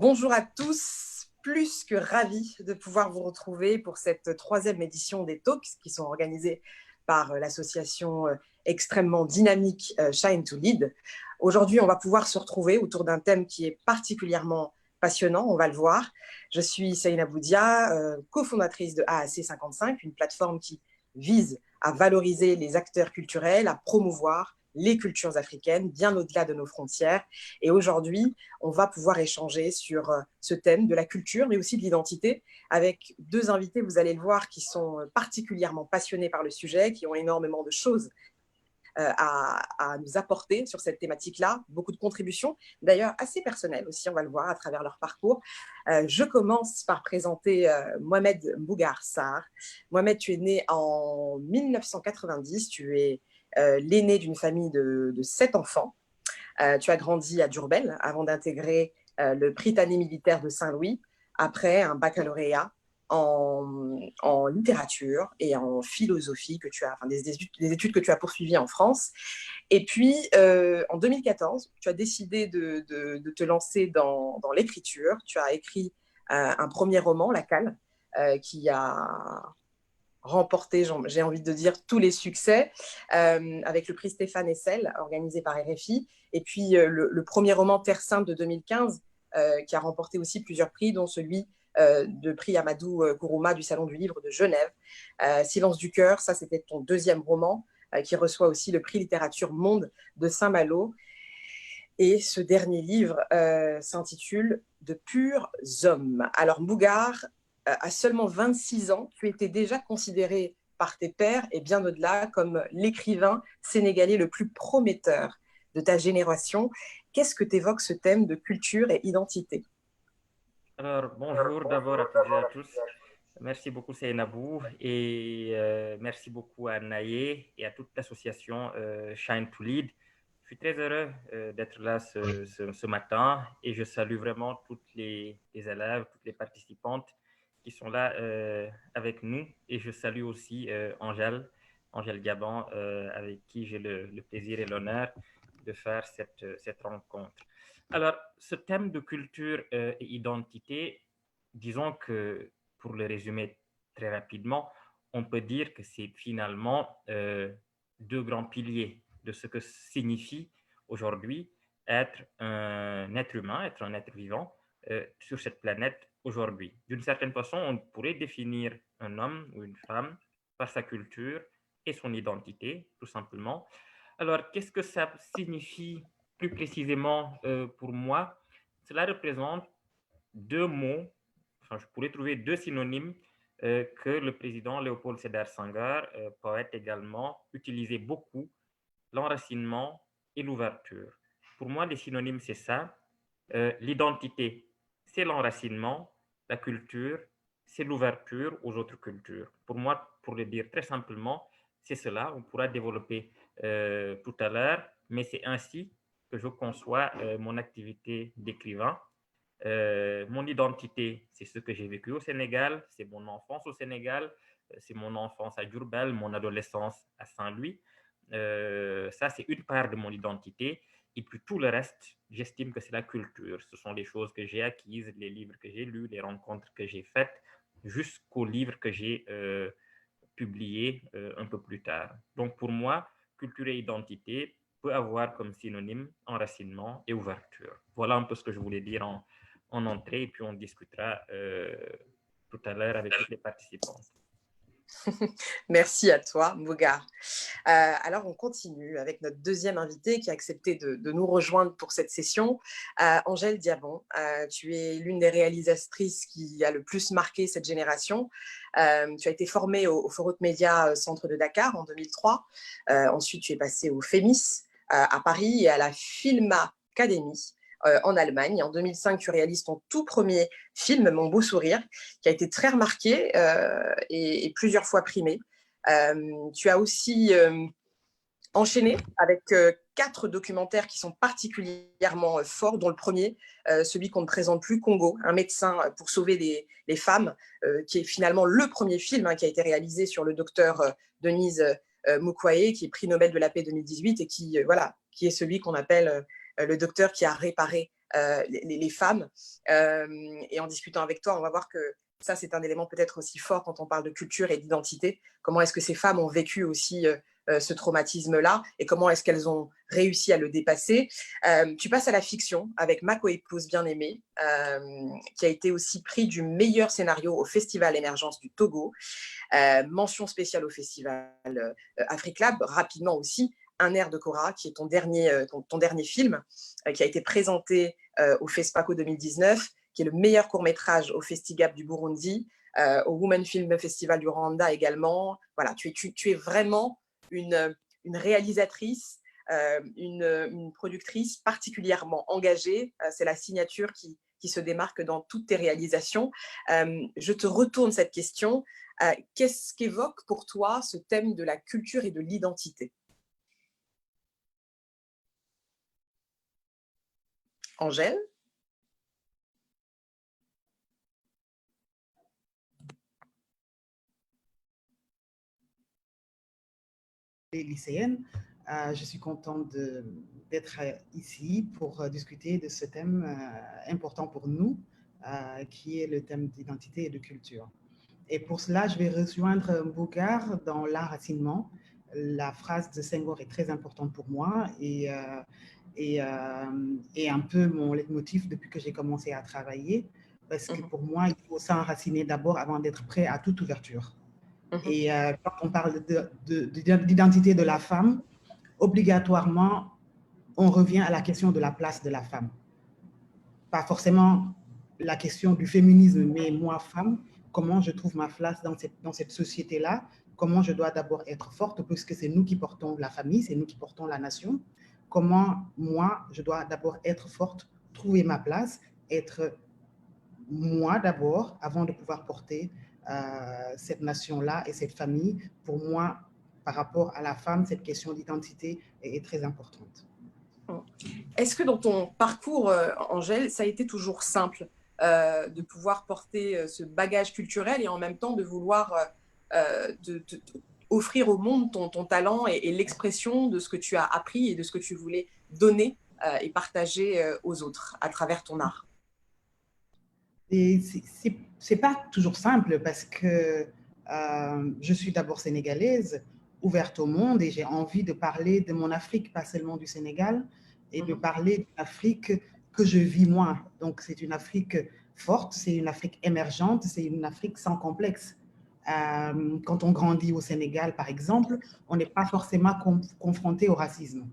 Bonjour à tous, plus que ravi de pouvoir vous retrouver pour cette troisième édition des Talks qui sont organisés par l'association extrêmement dynamique Shine to Lead. Aujourd'hui, on va pouvoir se retrouver autour d'un thème qui est particulièrement passionnant, on va le voir. Je suis Saïna Boudia, cofondatrice de AAC 55, une plateforme qui vise à valoriser les acteurs culturels, à promouvoir les cultures africaines, bien au-delà de nos frontières. Et aujourd'hui, on va pouvoir échanger sur ce thème de la culture, mais aussi de l'identité, avec deux invités, vous allez le voir, qui sont particulièrement passionnés par le sujet, qui ont énormément de choses à nous apporter sur cette thématique-là, beaucoup de contributions, d'ailleurs assez personnelles aussi, on va le voir à travers leur parcours. Je commence par présenter Mohamed Mbougar Sarr. Mohamed, tu es né en 1990, tu es l'aîné d'une famille de 7 enfants. Tu as grandi à Diourbel avant d'intégrer le Prytanée militaire de Saint-Louis, après un baccalauréat en littérature et en philosophie que tu as, enfin, des études que tu as poursuivies en France. Et puis, en 2014, tu as décidé de te lancer dans l'écriture. Tu as écrit un premier roman, La Cale, qui a remporté, j'ai envie de dire, tous les succès, avec le prix Stéphane Hessel, organisé par RFI. Et puis, le premier roman, Terre Sainte, de 2015, qui a remporté aussi plusieurs prix, dont celui de prix Amadou Kourouma du Salon du Livre de Genève. Silence du cœur, ça, c'était ton deuxième roman, qui reçoit aussi le prix littérature Monde de Saint-Malo. Et ce dernier livre s'intitule De purs hommes. Alors, Mbougar, à seulement 26 ans, tu étais déjà considéré par tes pairs et bien au-delà comme l'écrivain sénégalais le plus prometteur de ta génération. Qu'est-ce que t'évoque ce thème de culture et identité? Alors, bonjour d'abord à toutes et à tous. Merci beaucoup, Seynabou, et merci beaucoup à Naye et à toute l'association Shine to Lead. Je suis très heureux d'être là ce matin et je salue vraiment toutes les élèves, toutes les participantes qui sont là avec nous. Et je salue aussi Angèle Gabon, avec qui j'ai le plaisir et l'honneur de faire cette rencontre. Alors, ce thème de culture et identité, disons que, pour le résumer très rapidement, on peut dire que c'est finalement deux grands piliers de ce que signifie aujourd'hui être un être humain, être un être vivant sur cette planète aujourd'hui. D'une certaine façon, on pourrait définir un homme ou une femme par sa culture et son identité, tout simplement. Alors, qu'est-ce que ça signifie plus précisément pour moi? Cela représente deux mots, enfin, je pourrais trouver deux synonymes que le président Léopold Sédar Senghor, poète également, utilisait beaucoup, l'enracinement et l'ouverture. Pour moi, les synonymes, c'est ça. L'identité, c'est l'enracinement, la culture, c'est l'ouverture aux autres cultures. Pour moi, pour le dire très simplement, c'est cela. On pourra développer tout à l'heure, mais c'est ainsi que je conçois mon activité d'écrivain. Mon identité, c'est ce que j'ai vécu au Sénégal, c'est mon enfance au Sénégal, c'est mon enfance à Diourbel, mon adolescence à Saint-Louis. Ça, c'est une part de mon identité. Et puis tout le reste, j'estime que c'est la culture. Ce sont les choses que j'ai acquises, les livres que j'ai lus, les rencontres que j'ai faites, jusqu'aux livres que j'ai publiés un peu plus tard. Donc pour moi, culture et identité peut avoir comme synonyme enracinement et ouverture. Voilà un peu ce que je voulais dire en entrée, et puis on discutera tout à l'heure avec toutes les participantes. Merci à toi, Mbougar. Alors, on continue avec notre deuxième invitée qui a accepté de nous rejoindre pour cette session, Angèle Diabon. Tu es l'une des réalisatrices qui a le plus marqué cette génération. Tu as été formée au Forum Média Centre de Dakar en 2003. Ensuite, tu es passée au FEMIS à Paris et à la Film Academy en Allemagne. En 2005, tu réalises ton tout premier film, Mon beau sourire, qui a été très remarqué et plusieurs fois primé. Tu as aussi enchaîné avec 4 documentaires qui sont particulièrement forts, dont le premier, celui qu'on ne présente plus, Congo, un médecin pour sauver les femmes, qui est finalement le premier film qui a été réalisé sur le docteur Denise Mukwege, qui est prix Nobel de la paix 2018 et qui est celui qu'on appelle le docteur qui a réparé les femmes. Et en discutant avec toi, on va voir que ça, c'est un élément peut-être aussi fort quand on parle de culture et d'identité. Comment est-ce que ces femmes ont vécu aussi ce traumatisme-là et comment est-ce qu'elles ont réussi à le dépasser. Tu passes à la fiction avec Ma coépouse bien-aimée, qui a été aussi prix du meilleur scénario au Festival Émergence du Togo. Mention spéciale au Festival Afrique Lab. Rapidement aussi, Un air de Cora, qui est ton dernier film, qui a été présenté au FESPACO 2019, qui est le meilleur court-métrage au Festigab du Burundi, au Women Film Festival du Rwanda également. Voilà, tu es vraiment une réalisatrice, une productrice particulièrement engagée. C'est la signature qui se démarque dans toutes tes réalisations. Je te retourne cette question. Qu'est-ce qu'évoque pour toi ce thème de la culture et de l'identité? Angèle? Lycéenne, je suis contente d'être ici pour discuter de ce thème important pour nous, qui est le thème d'identité et de culture. Et pour cela, je vais rejoindre Mbougar dans l'enracinement. La phrase de Senghor est très importante pour moi et un peu mon leitmotiv depuis que j'ai commencé à travailler, parce que pour moi, il faut s'enraciner d'abord avant d'être prêt à toute ouverture. Et quand on parle d'identité de la femme, obligatoirement, on revient à la question de la place de la femme. Pas forcément la question du féminisme, mais moi, femme, comment je trouve ma place dans cette société-là, comment je dois d'abord être forte, puisque c'est nous qui portons la famille, c'est nous qui portons la nation. Comment moi, je dois d'abord être forte, trouver ma place, être moi d'abord, avant de pouvoir porter cette nation-là et cette famille. Pour moi, par rapport à la femme, cette question d'identité est très importante. Est-ce que dans ton parcours, Angèle, ça a été toujours simple de pouvoir porter ce bagage culturel et en même temps de vouloir offrir au monde ton talent et l'expression de ce que tu as appris et de ce que tu voulais donner et partager aux autres à travers ton art? Et c'est pas toujours simple parce que je suis d'abord sénégalaise, ouverte au monde, et j'ai envie de parler de mon Afrique, pas seulement du Sénégal, et de parler d'une Afrique que je vis moi. Donc c'est une Afrique forte, c'est une Afrique émergente, c'est une Afrique sans complexe. Quand on grandit au Sénégal, par exemple, on n'est pas forcément confronté au racisme.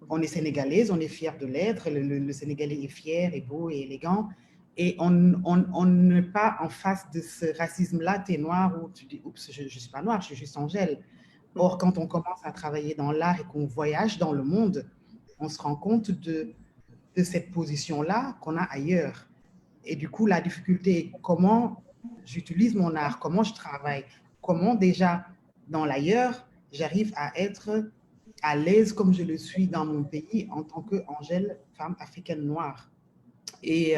On est sénégalaise, on est fier de l'être, le Sénégalais est fier, est beau et élégant, et on n'est pas en face de ce racisme-là, t'es noir, ou tu dis, oups, je ne suis pas noire, je suis juste Angèle. Or, quand on commence à travailler dans l'art et qu'on voyage dans le monde, on se rend compte de cette position-là qu'on a ailleurs. Et du coup, la difficulté est comment j'utilise mon art, comment je travaille, comment déjà dans l'ailleurs, j'arrive à être à l'aise comme je le suis dans mon pays en tant qu'Angèle, femme africaine noire. Et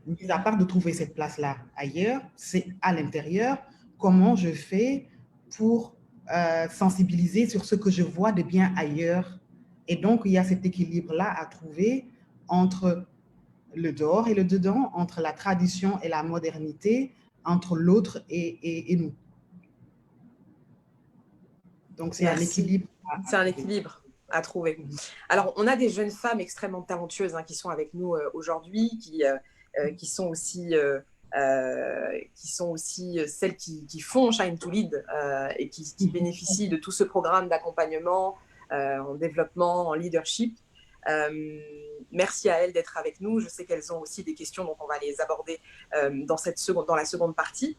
mis à part de trouver cette place-là ailleurs, c'est à l'intérieur, comment je fais pour sensibiliser sur ce que je vois de bien ailleurs. Et donc, il y a cet équilibre-là à trouver entre le dehors et le dedans, entre la tradition et la modernité, entre l'autre et nous. Donc, c'est un équilibre. C'est un équilibre à trouver. Alors, on a des jeunes femmes extrêmement talentueuses qui sont avec nous aujourd'hui, qui sont aussi celles qui font Shine to Lead et qui bénéficient de tout ce programme d'accompagnement en développement, en leadership. Merci à elles d'être avec nous. Je sais qu'elles ont aussi des questions, donc on va les aborder dans la seconde partie.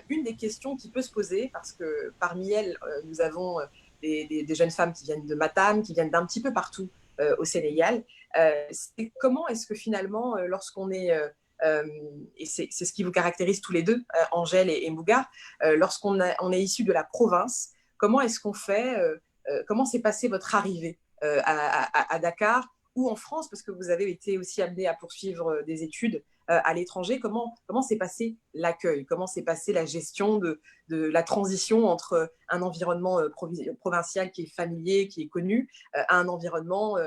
Une des questions qui peut se poser, parce que parmi elles, nous avons des jeunes femmes qui viennent de Matam, qui viennent d'un petit peu partout au Sénégal, c'est comment est-ce que finalement, lorsqu'on est, et c'est ce qui vous caractérise tous les deux, Angèle et Mbougar, lorsqu'on est issu de la province, comment est-ce qu'on fait, comment s'est passée votre arrivée à Dakar ou en France, parce que vous avez été aussi amené à poursuivre des études à l'étranger. Comment s'est passé l'accueil? Comment s'est passée la gestion de la transition entre un environnement provincial qui est familier, qui est connu, à un environnement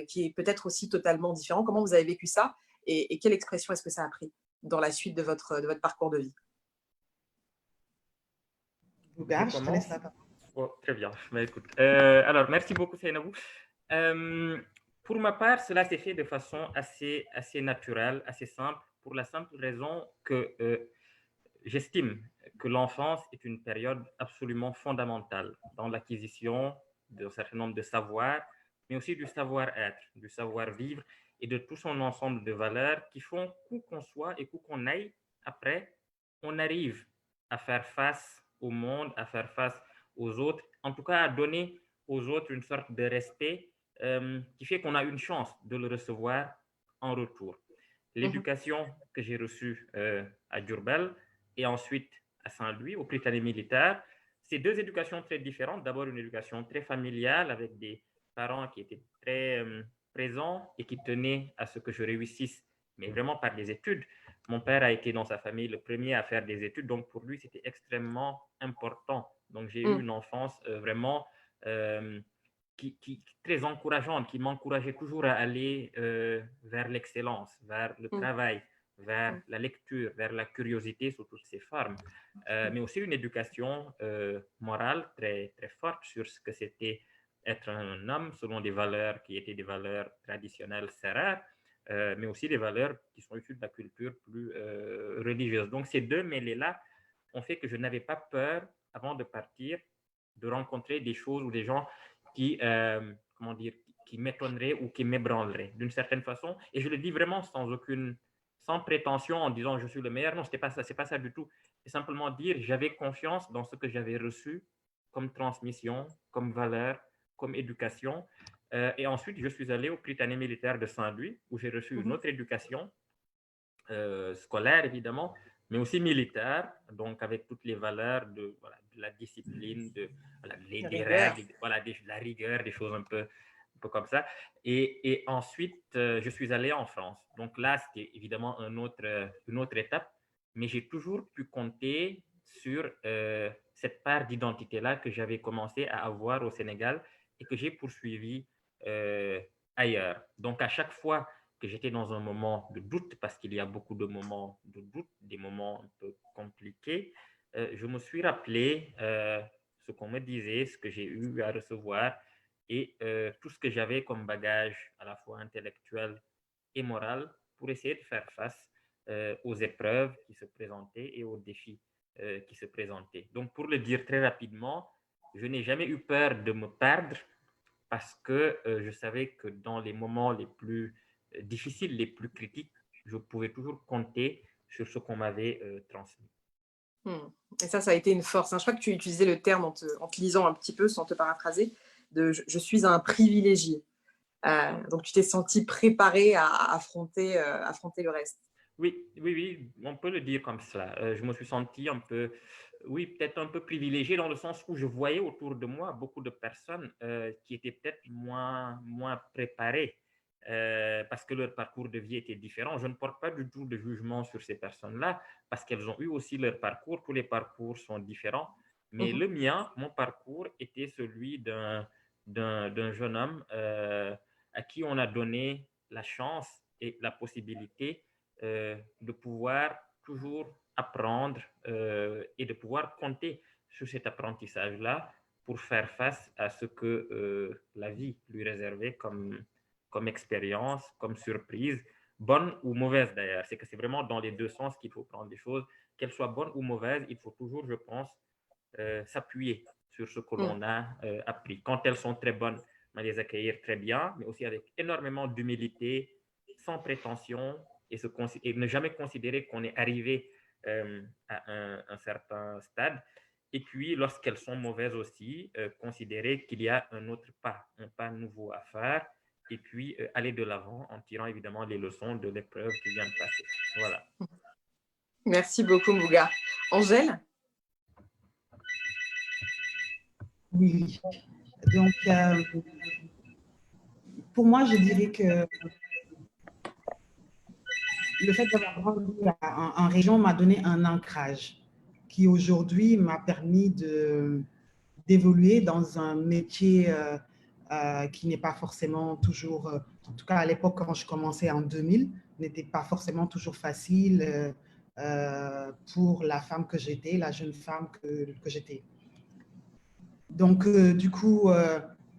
qui est peut-être aussi totalement différent. Comment vous avez vécu ça et quelle expression est-ce que ça a pris dans la suite de votre parcours de vie? Bougar, Je je te laisse commence. la parole. Oh, très bien. Mais écoute, alors, merci beaucoup, Seynabou. Pour ma part, cela s'est fait de façon assez naturelle, assez simple, pour la simple raison que j'estime que l'enfance est une période absolument fondamentale dans l'acquisition d'un certain nombre de savoirs, mais aussi du savoir-être, du savoir-vivre et de tout son ensemble de valeurs qui font qu'où qu'on soit et qu'où qu'on aille, après, on arrive à faire face au monde, à faire face aux autres, en tout cas à donner aux autres une sorte de respect qui fait qu'on a une chance de le recevoir en retour. L'éducation que j'ai reçue à Diourbel et ensuite à Saint-Louis, au Prytanée militaire, c'est deux éducations très différentes. D'abord, une éducation très familiale avec des parents qui étaient très présents et qui tenaient à ce que je réussisse, mais vraiment par des études. Mon père a été dans sa famille le premier à faire des études, donc pour lui, c'était extrêmement important. Donc, j'ai eu une enfance vraiment très encourageante, qui m'encourageait toujours à aller vers l'excellence, vers le travail, vers la lecture, vers la curiosité sous toutes ses formes, mais aussi une éducation morale très, très forte sur ce que c'était être un homme selon des valeurs qui étaient des valeurs traditionnelles sérères, mais aussi des valeurs qui sont issues de la culture plus religieuse. Donc ces deux mêlés-là ont fait que je n'avais pas peur, avant de partir, de rencontrer des choses ou des gens qui, comment dire, qui m'étonneraient ou qui m'ébranleraient d'une certaine façon. Et je le dis vraiment sans prétention en disant je suis le meilleur. Non, c'est pas ça du tout. C'est simplement dire j'avais confiance dans ce que j'avais reçu comme transmission, comme valeur, comme éducation. Et ensuite, je suis allé au Prytanée militaire de Saint-Louis où j'ai reçu une autre éducation scolaire, évidemment, mais aussi militaire, donc avec toutes les valeurs de la discipline, des règles, de la rigueur, des choses un peu comme ça. Et ensuite, je suis allé en France. Donc là, c'était évidemment une autre étape, mais j'ai toujours pu compter sur cette part d'identité-là que j'avais commencé à avoir au Sénégal et que j'ai poursuivi ailleurs. Donc à chaque fois que j'étais dans un moment de doute, parce qu'il y a beaucoup de moments de doute, des moments un peu compliqués, je me suis rappelé ce qu'on me disait, ce que j'ai eu à recevoir et tout ce que j'avais comme bagage à la fois intellectuel et moral pour essayer de faire face aux épreuves qui se présentaient et aux défis qui se présentaient. Donc, pour le dire très rapidement, je n'ai jamais eu peur de me perdre parce que je savais que dans les moments les plus difficiles, les plus critiques, je pouvais toujours compter sur ce qu'on m'avait transmis. Et ça a été une force. Je crois que tu utilisais le terme en te lisant un petit peu, sans te paraphraser, de je suis un privilégié. Donc, tu t'es senti préparé à affronter le reste. Oui, on peut le dire comme cela. Je me suis senti un peu, oui, peut-être un peu privilégié dans le sens où je voyais autour de moi beaucoup de personnes qui étaient peut-être moins préparées parce que leur parcours de vie était différent. Je ne porte pas du tout de jugement sur ces personnes-là parce qu'elles ont eu aussi leur parcours. Tous les parcours sont différents. Mais le mien, mon parcours était celui d'un jeune homme à qui on a donné la chance et la possibilité de pouvoir toujours apprendre et de pouvoir compter sur cet apprentissage-là pour faire face à ce que la vie lui réservait comme expérience, comme surprise, bonne ou mauvaise d'ailleurs. C'est que c'est vraiment dans les deux sens qu'il faut prendre les choses. Qu'elles soient bonnes ou mauvaises, il faut toujours, je pense, s'appuyer sur ce que l'on a appris. Quand elles sont très bonnes, on les accueillir très bien, mais aussi avec énormément d'humilité, sans prétention, et ne jamais considérer qu'on est arrivé à un certain stade. Et puis, lorsqu'elles sont mauvaises aussi, considérer qu'il y a un pas nouveau à faire, et puis aller de l'avant en tirant évidemment les leçons de l'épreuve qui vient de passer. Voilà. Merci beaucoup, Mbougar. Angèle? Oui. Donc, pour moi, je dirais que le fait d'avoir grandi en région m'a donné un ancrage qui aujourd'hui m'a permis d'évoluer dans un métier qui n'est pas forcément toujours, en tout cas à l'époque quand je commençais en 2000, n'était pas forcément toujours facile pour la femme que j'étais, la jeune femme que j'étais. Donc, du coup,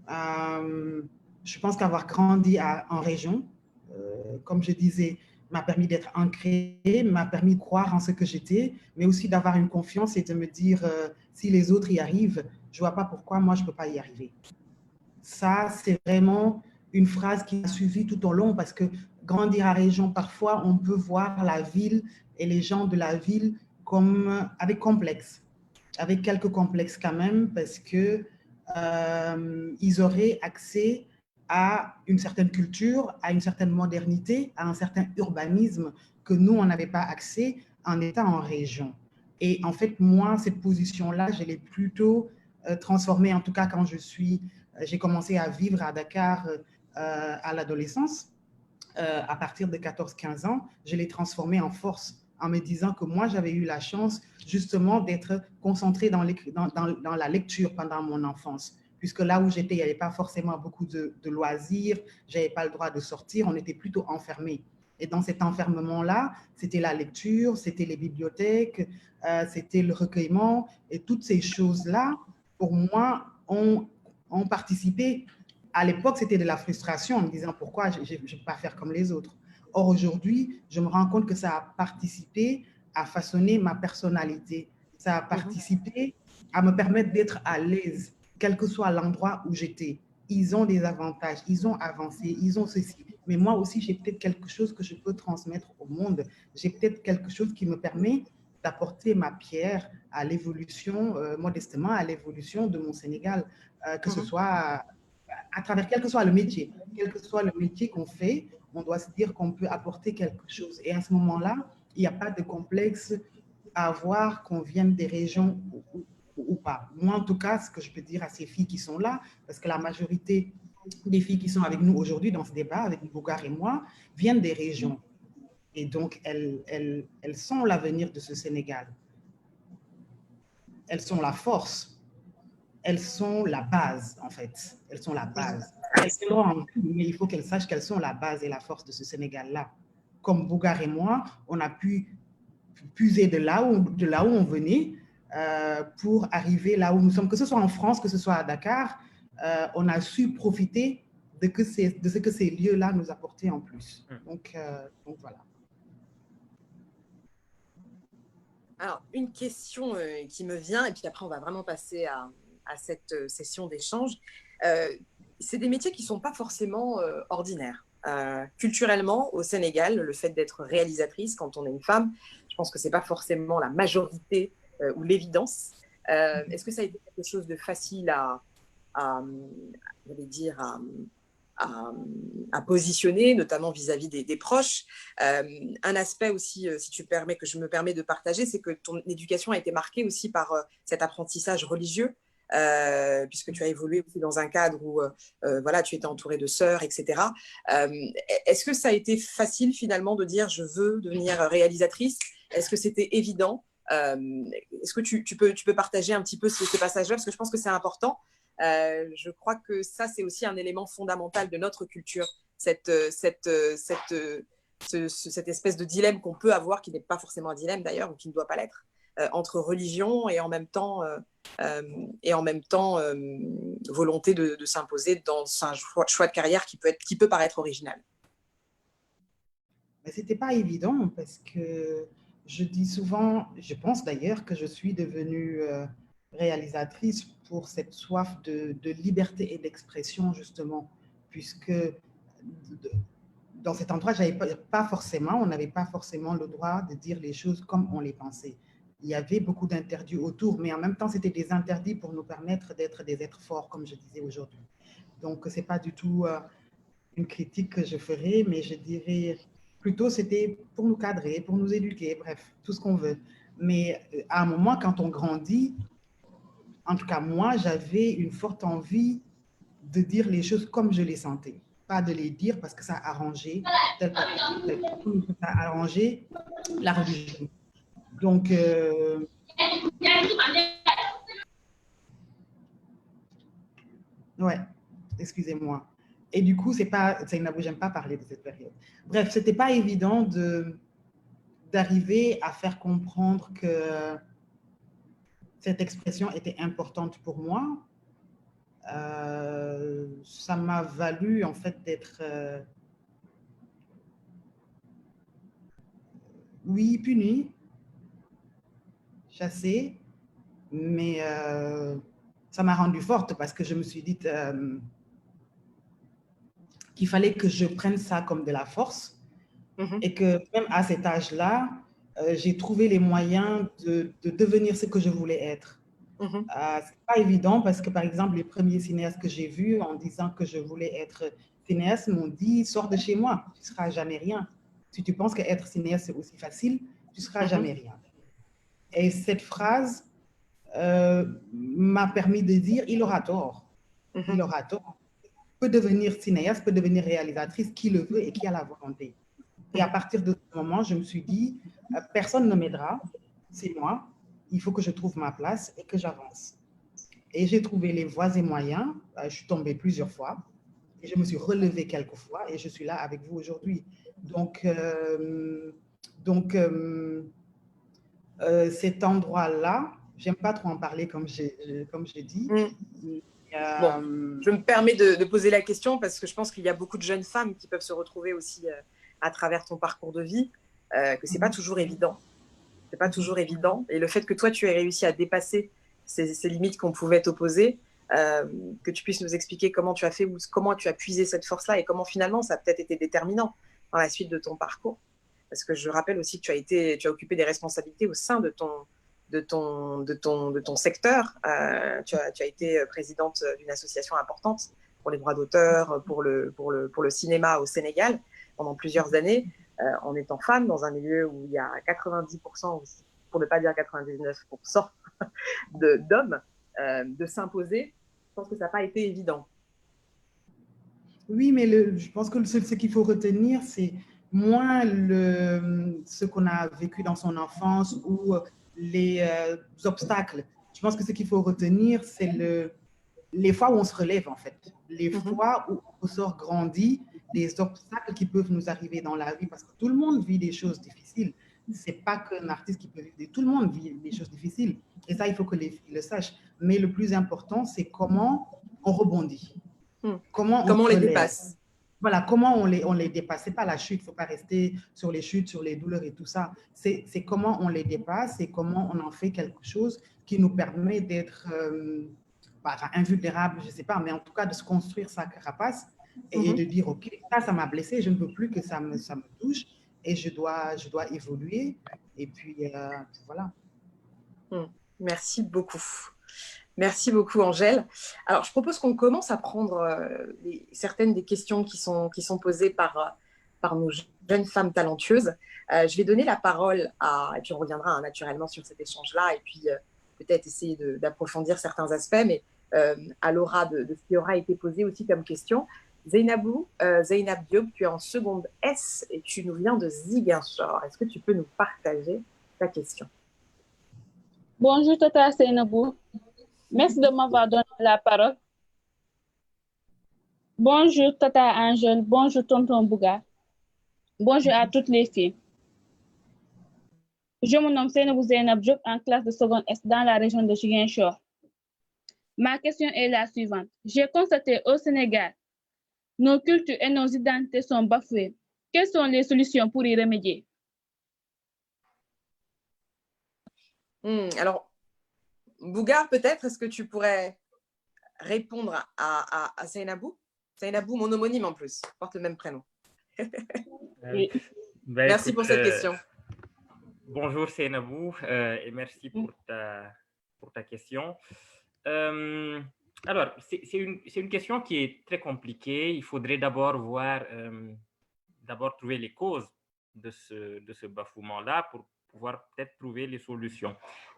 je pense qu'avoir grandi en région, comme je disais, m'a permis d'être ancrée, m'a permis de croire en ce que j'étais, mais aussi d'avoir une confiance et de me dire, si les autres y arrivent, je ne vois pas pourquoi moi, je ne peux pas y arriver. Ça, c'est vraiment une phrase qui m'a suivi tout au long parce que grandir à région, parfois, on peut voir la ville et les gens de la ville comme avec complexe, avec quelques complexes quand même, parce que ils auraient accès à une certaine culture, à une certaine modernité, à un certain urbanisme que nous, on n'avait pas accès en étant en région. Et en fait, moi, cette position-là, je l'ai plutôt transformée, en tout cas quand j'ai commencé à vivre à Dakar à l'adolescence, à partir de 14-15 ans, je l'ai transformée en force en me disant que moi, j'avais eu la chance justement d'être concentrée dans la lecture pendant mon enfance. Puisque là où j'étais, il n'y avait pas forcément beaucoup de loisirs, je n'avais pas le droit de sortir, on était plutôt enfermés. Et dans cet enfermement-là, c'était la lecture, c'était les bibliothèques, c'était le recueillement, et toutes ces choses-là, pour moi, ont participé. À l'époque, c'était de la frustration en me disant pourquoi je ne peux pas faire comme les autres. Or, aujourd'hui, je me rends compte que ça a participé à façonner ma personnalité. Ça a participé à me permettre d'être à l'aise, quel que soit l'endroit où j'étais. Ils ont des avantages, ils ont avancé, ils ont ceci. Mais moi aussi, j'ai peut-être quelque chose que je peux transmettre au monde. J'ai peut-être quelque chose qui me permet d'apporter ma pierre à l'évolution, modestement, à l'évolution de mon Sénégal, que ce soit à travers quel que soit le métier. Quel que soit le métier qu'on fait, on doit se dire qu'on peut apporter quelque chose. Et à ce moment-là, il n'y a pas de complexe à avoir qu'on vienne des régions ou pas. Moi, en tout cas, ce que je peux dire à ces filles qui sont là, parce que la majorité des filles qui sont avec nous aujourd'hui dans ce débat, avec Bougar et moi, viennent des régions. Et donc, elles sont l'avenir de ce Sénégal. Elles sont la force. Elles sont la base, en fait. Elles sont la base. Elles seront en tout, mais il faut qu'elles sachent qu'elles sont la base et la force de ce Sénégal-là. Comme Bougar et moi, on a pu puiser de là où on venait pour arriver là où nous sommes, que ce soit en France, que ce soit à Dakar, on a su profiter de ce que ces lieux-là nous apportaient en plus. Donc voilà. Alors, une question qui me vient, et puis après, on va vraiment passer à cette session d'échange. C'est des métiers qui ne sont pas forcément ordinaires. Culturellement, au Sénégal, le fait d'être réalisatrice quand on est une femme, je pense que ce n'est pas forcément la majorité ou l'évidence. Est-ce que ça a été quelque chose de facile à positionner, notamment vis-à-vis des proches. Un aspect aussi, si tu permets, que je me permets de partager, c'est que ton éducation a été marquée aussi par cet apprentissage religieux, puisque tu as évolué aussi dans un cadre où voilà, tu étais entourée de sœurs, etc. Est-ce que ça a été facile finalement de dire je veux devenir réalisatrice? Est-ce que c'était évident? Est-ce que tu peux partager un petit peu ces passages-là, parce que je pense que c'est important. Je crois que ça, c'est aussi un élément fondamental de notre culture, cette espèce de dilemme qu'on peut avoir, qui n'est pas forcément un dilemme d'ailleurs, ou qui ne doit pas l'être, entre religion et en même temps, volonté de s'imposer dans un choix de carrière qui peut paraître original. Mais ce n'était pas évident parce que je dis souvent, je pense d'ailleurs que je suis devenue réalisatrice pour cette soif de liberté et d'expression justement, puisque dans cet endroit, on n'avait pas forcément le droit de dire les choses comme on les pensait. Il y avait beaucoup d'interdits autour, mais en même temps, c'était des interdits pour nous permettre d'être des êtres forts, comme je disais aujourd'hui. Donc, ce n'est pas du tout une critique que je ferais, mais je dirais plutôt c'était pour nous cadrer, pour nous éduquer, bref, tout ce qu'on veut. Mais à un moment, quand on grandit, en tout cas moi, j'avais une forte envie de dire les choses comme je les sentais. Pas de les dire parce que ça arrangeait, ça arrangeait la religion. Donc, ouais. excusez-moi. Et du coup, c'est pas, Zainabou, j'aime pas parler de cette période. Bref, c'était pas évident d'arriver à faire comprendre que cette expression était importante pour moi. Ça m'a valu en fait d'être, oui, punie, chassée, mais ça m'a rendue forte parce que je me suis dit qu'il fallait que je prenne ça comme de la force et que même à cet âge-là, j'ai trouvé les moyens de devenir ce que je voulais être. C'est pas évident parce que, par exemple, les premiers cinéastes que j'ai vus en disant que je voulais être cinéaste m'ont dit « Sors de chez moi, tu ne seras jamais rien. Si tu penses qu'être cinéaste, c'est aussi facile, tu ne seras jamais rien. » Et cette phrase m'a permis de dire « Il aura tort. Il aura tort. Peut devenir cinéaste, peut devenir réalisatrice, qui le veut et qui a la volonté. » Et à partir de ce moment, je me suis dit « Personne ne m'aidera, c'est moi. Il faut que je trouve ma place et que j'avance. » Et j'ai trouvé les voies et moyens. Je suis tombée plusieurs fois et je me suis relevée quelques fois et je suis là avec vous aujourd'hui. Donc cet endroit-là, j'aime pas trop en parler comme j'ai dit. Bon, je me permets de poser la question parce que je pense qu'il y a beaucoup de jeunes femmes qui peuvent se retrouver aussi à travers ton parcours de vie, que c'est pas toujours évident. C'est pas toujours évident. Et le fait que toi, tu aies réussi à dépasser ces limites qu'on pouvait t'opposer, que tu puisses nous expliquer comment tu as fait, ou comment tu as puisé cette force-là et comment finalement ça a peut-être été déterminant dans la suite de ton parcours. Parce que je rappelle aussi que tu as occupé des responsabilités au sein de ton secteur. Tu as été présidente d'une association importante pour les droits d'auteur, pour le cinéma au Sénégal pendant plusieurs années, en étant femme dans un milieu où il y a 90%, pour ne pas dire 99% d'hommes, de s'imposer. Je pense que ça n'a pas été évident. Oui, mais je pense que ce qu'il faut retenir, c'est moins ce qu'on a vécu dans son enfance ou les obstacles. Je pense que ce qu'il faut retenir, c'est les fois où on se relève, en fait. Les fois où on sort grandi, des obstacles qui peuvent nous arriver dans la vie, parce que tout le monde vit des choses difficiles. C'est pas qu'un artiste qui peut vivre, tout le monde vit des choses difficiles. Et ça, il faut que les filles le sachent. Mais le plus important, c'est comment on rebondit. Comment on les dépasse. Voilà, comment on les dépasse. C'est pas la chute, il ne faut pas rester sur les chutes, sur les douleurs et tout ça. C'est comment on les dépasse et comment on en fait quelque chose qui nous permet d'être invulnérable, je ne sais pas, mais en tout cas de se construire sa carapace et de dire, OK, ça m'a blessé, je ne veux plus que ça me touche et je dois évoluer. Et puis, voilà. Merci beaucoup. Merci beaucoup, Angèle. Alors, je propose qu'on commence à prendre certaines des questions qui sont posées par nos jeunes femmes talentueuses. Je vais donner la parole et puis on reviendra naturellement sur cet échange-là, et puis peut-être essayer d'approfondir certains aspects, mais à l'aura de ce qui aura été posé aussi comme question. Zainab Diop, tu es en seconde S et tu nous viens de Ziguinchor. Est-ce que tu peux nous partager ta question? Bonjour Tata Seynabou. Merci de m'avoir donné la parole. Bonjour Tata Angèle, bonjour Tonton Bouga. Bonjour à toutes les filles. Je me nomme Seynabou Zainab Diop en classe de seconde S dans la région de Ziguinchor. Ma question est la suivante. J'ai constaté au Sénégal, nos cultures et nos identités sont bafouées. Quelles sont les solutions pour y remédier? Alors, Bougar, peut-être, est-ce que tu pourrais répondre à Seynabou? Seynabou, mon homonyme en plus, porte le même prénom. Oui. Merci pour cette question. Bonjour Seynabou et merci pour ta question. Alors, c'est une question qui est très compliquée. Il faudrait d'abord trouver les causes de ce bafouement-là pour pouvoir peut-être trouver les solutions.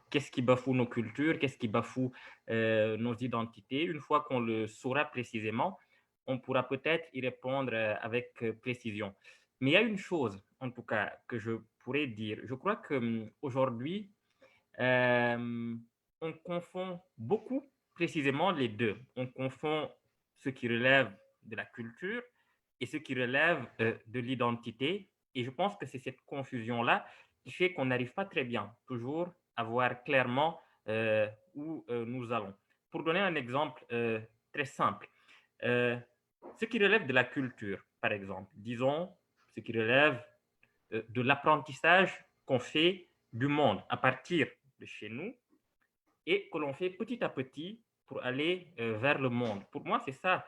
Qu'est-ce qui bafoue nos cultures? Qu'est-ce qui bafoue nos identités? Une fois qu'on le saura précisément, on pourra peut-être y répondre avec précision. Mais il y a une chose, en tout cas, que je pourrais dire. Je crois qu'aujourd'hui, on confond beaucoup précisément les deux. On confond ce qui relève de la culture et ce qui relève de l'identité. Et je pense que c'est cette confusion-là qui fait qu'on n'arrive pas très bien toujours à voir clairement où nous allons. Pour donner un exemple très simple, ce qui relève de la culture, par exemple, disons ce qui relève de l'apprentissage qu'on fait du monde à partir de chez nous et que l'on fait petit à petit pour aller vers le monde. Pour moi, c'est ça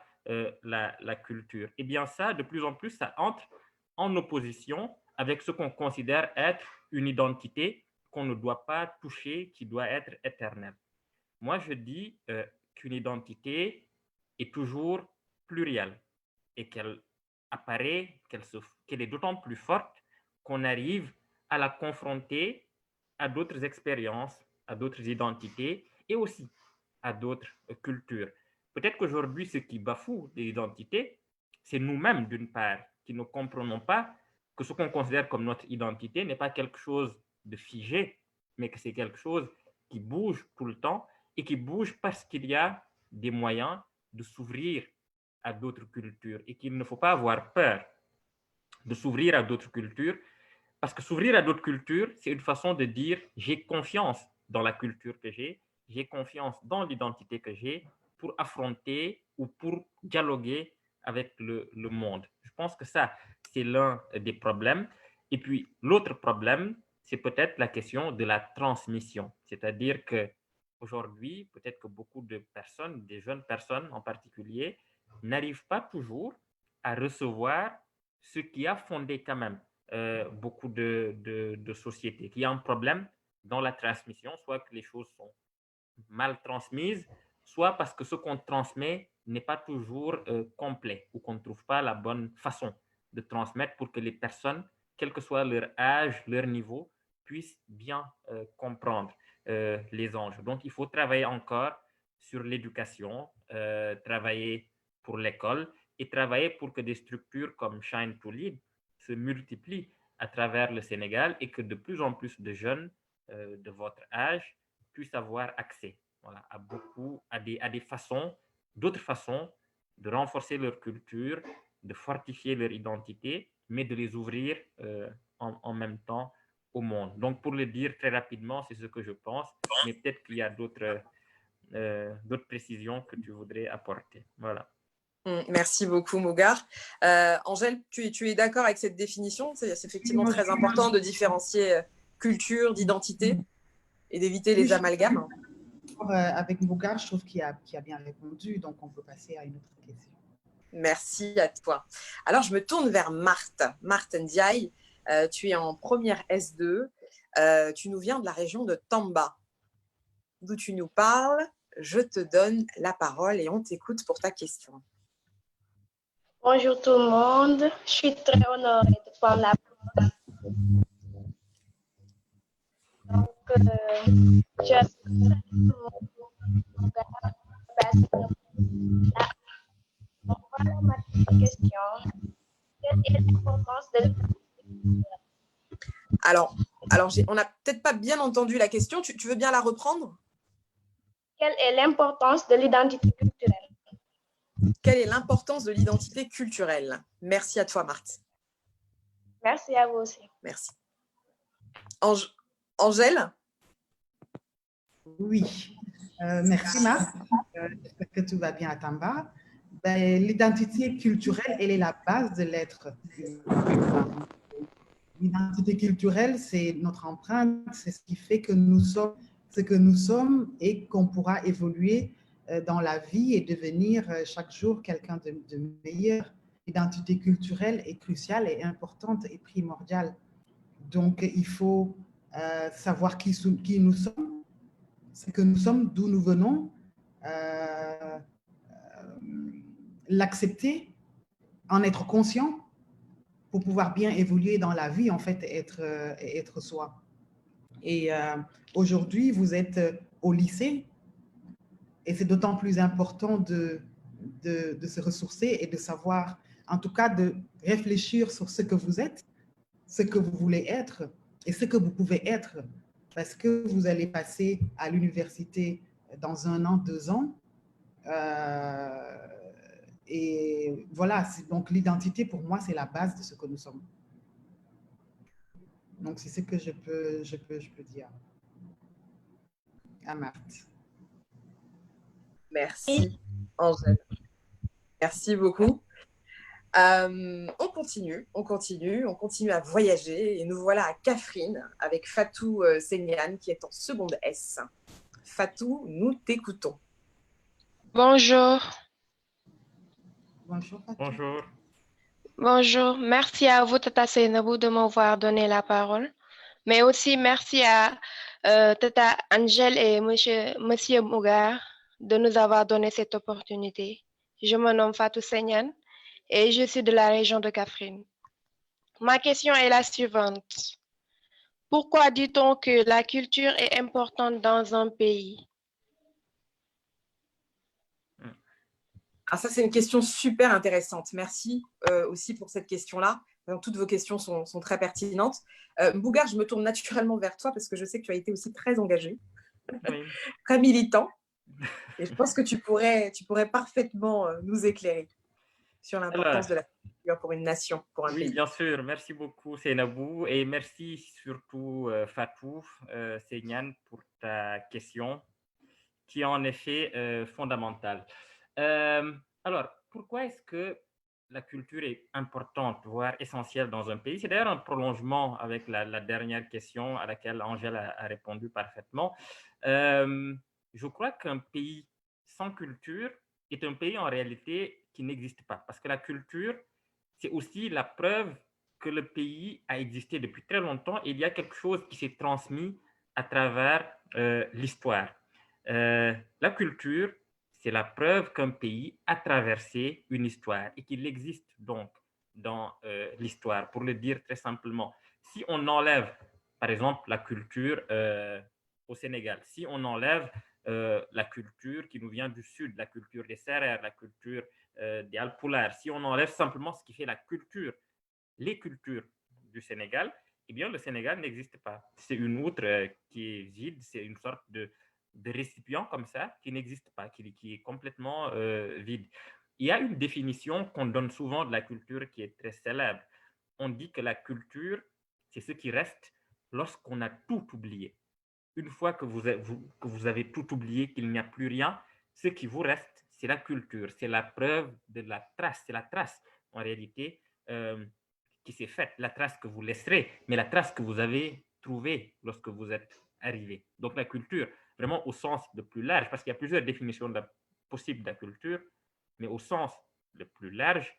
la culture. Et bien ça, de plus en plus, ça entre en opposition avec ce qu'on considère être une identité qu'on ne doit pas toucher, qui doit être éternelle. Moi, je dis qu'une identité est toujours plurielle et qu'elle apparaît, qu'elle est d'autant plus forte qu'on arrive à la confronter à d'autres expériences, à d'autres identités et aussi à d'autres cultures. Peut-être qu'aujourd'hui, ce qui bafoue l'identité, c'est nous-mêmes, d'une part, qui ne comprenons pas que ce qu'on considère comme notre identité n'est pas quelque chose de figé, mais que c'est quelque chose qui bouge tout le temps et qui bouge parce qu'il y a des moyens de s'ouvrir à d'autres cultures et qu'il ne faut pas avoir peur de s'ouvrir à d'autres cultures parce que s'ouvrir à d'autres cultures, c'est une façon de dire j'ai confiance dans la culture que j'ai confiance dans l'identité que j'ai pour affronter ou pour dialoguer avec le monde. Je pense que ça, c'est l'un des problèmes. Et puis, l'autre problème, c'est peut-être la question de la transmission. C'est-à-dire que aujourd'hui, peut-être que beaucoup de personnes, des jeunes personnes en particulier, n'arrivent pas toujours à recevoir ce qui a fondé quand même beaucoup de sociétés, qu'il y a un problème dans la transmission, soit que les choses sont mal transmises, soit parce que ce qu'on transmet n'est pas toujours complet ou qu'on ne trouve pas la bonne façon de transmettre pour que les personnes, quel que soit leur âge, leur niveau, puissent bien comprendre les enjeux. Donc, il faut travailler encore sur l'éducation, travailler pour l'école et travailler pour que des structures comme Shine to Lead se multiplient à travers le Sénégal et que de plus en plus de jeunes de votre âge puissent avoir accès voilà, à des façons, d'autres façons de renforcer leur culture, de fortifier leur identité, mais de les ouvrir en même temps au monde. Donc, pour le dire très rapidement, c'est ce que je pense, mais peut-être qu'il y a d'autres précisions que tu voudrais apporter. Voilà. Merci beaucoup, Mougar. Angèle, tu es d'accord avec cette définition? C'est effectivement très important de différencier culture, d'identité et d'éviter les amalgames. Avec Mougar, je trouve qu'il a bien répondu, donc on peut passer à une autre question. Merci à toi. Alors, je me tourne vers Marthe. Marthe Ndiaye, tu es en première S2. Tu nous viens de la région de Tamba, d'où tu nous parles. Je te donne la parole et on t'écoute pour ta question. Bonjour tout le monde, je suis très honorée de prendre la parole. Donc, voilà ma question. Quelle est l'importance de Alors on n'a peut-être pas bien entendu la question. Tu veux bien la reprendre? Quelle est l'importance de l'identité culturelle? Quelle est l'importance de l'identité culturelle? Merci à toi, Marthe. Merci à vous aussi. Merci. Angèle? Oui, merci Marthe. J'espère que tout va bien à Tamba. L'identité culturelle, elle est la base de l'être humain. L'identité culturelle, c'est notre empreinte, c'est ce qui fait que nous sommes ce que nous sommes et qu'on pourra évoluer dans la vie et devenir chaque jour quelqu'un de meilleur. L'identité culturelle est cruciale et importante et primordiale. Donc, il faut savoir qui nous sommes, ce que nous sommes, d'où nous venons, l'accepter, en être conscient pour pouvoir bien évoluer dans la vie, en fait, être soi. Et aujourd'hui, vous êtes au lycée et c'est d'autant plus important de se ressourcer et de savoir, en tout cas, de réfléchir sur ce que vous êtes, ce que vous voulez être et ce que vous pouvez être, parce que vous allez passer à l'université dans 1 an, 2 ans. et voilà, donc l'identité pour moi, c'est la base de ce que nous sommes. Donc c'est ce que je peux dire à Marthe. Merci, Angèle. Merci beaucoup. On continue à voyager et nous voilà à Kafrine avec Fatou Seignane qui est en seconde S. Fatou, nous t'écoutons. Bonjour. Bonjour, Fatou. Bonjour. Bonjour. Merci à vous, Tata Seynabou, de m'avoir donné la parole. Mais aussi merci à Tata Angèle et Monsieur Mougar de nous avoir donné cette opportunité. Je me nomme Fatou Seignane et je suis de la région de Kafrine. Ma question est la suivante. Pourquoi dit-on que la culture est importante dans un pays? Ah, ça, c'est une question super intéressante. Merci aussi pour cette question-là. Donc, toutes vos questions sont très pertinentes. Mbougar, je me tourne naturellement vers toi parce que je sais que tu as été aussi très engagé, Oui. très militant. Et je pense que tu pourrais parfaitement nous éclairer sur l'importance de la culture pour une nation, pour un pays. Oui, bien sûr. Merci beaucoup, Seynabou. Et merci surtout, Fatou Seignane, pour ta question qui est en effet fondamentale. Alors, pourquoi est-ce que la culture est importante, voire essentielle dans un pays? C'est d'ailleurs un prolongement avec la dernière question à laquelle Angèle a répondu parfaitement. Je crois qu'un pays sans culture est un pays en réalité qui n'existe pas. Parce que la culture, c'est aussi la preuve que le pays a existé depuis très longtemps et il y a quelque chose qui s'est transmis à travers l'histoire. La culture, c'est la preuve qu'un pays a traversé une histoire et qu'il existe donc dans l'histoire. Pour le dire très simplement, si on enlève, par exemple, la culture au Sénégal, si on enlève la culture qui nous vient du sud, la culture des Sérères, la culture des Alpulaar, si on enlève simplement ce qui fait la culture, les cultures du Sénégal, eh bien, le Sénégal n'existe pas. C'est une outre qui est vide, c'est une sorte de récipient comme ça qui n'existe pas, qui est complètement vide. Il y a une définition qu'on donne souvent de la culture qui est très célèbre. On dit que la culture, c'est ce qui reste lorsqu'on a tout oublié. Une fois que vous avez tout oublié, qu'il n'y a plus rien, ce qui vous reste, c'est la culture, c'est la preuve de la trace, c'est la trace en réalité qui s'est faite, la trace que vous laisserez, mais la trace que vous avez trouvée lorsque vous êtes arrivé. Donc la culture, vraiment au sens le plus large, parce qu'il y a plusieurs définitions possibles de la culture, mais au sens le plus large,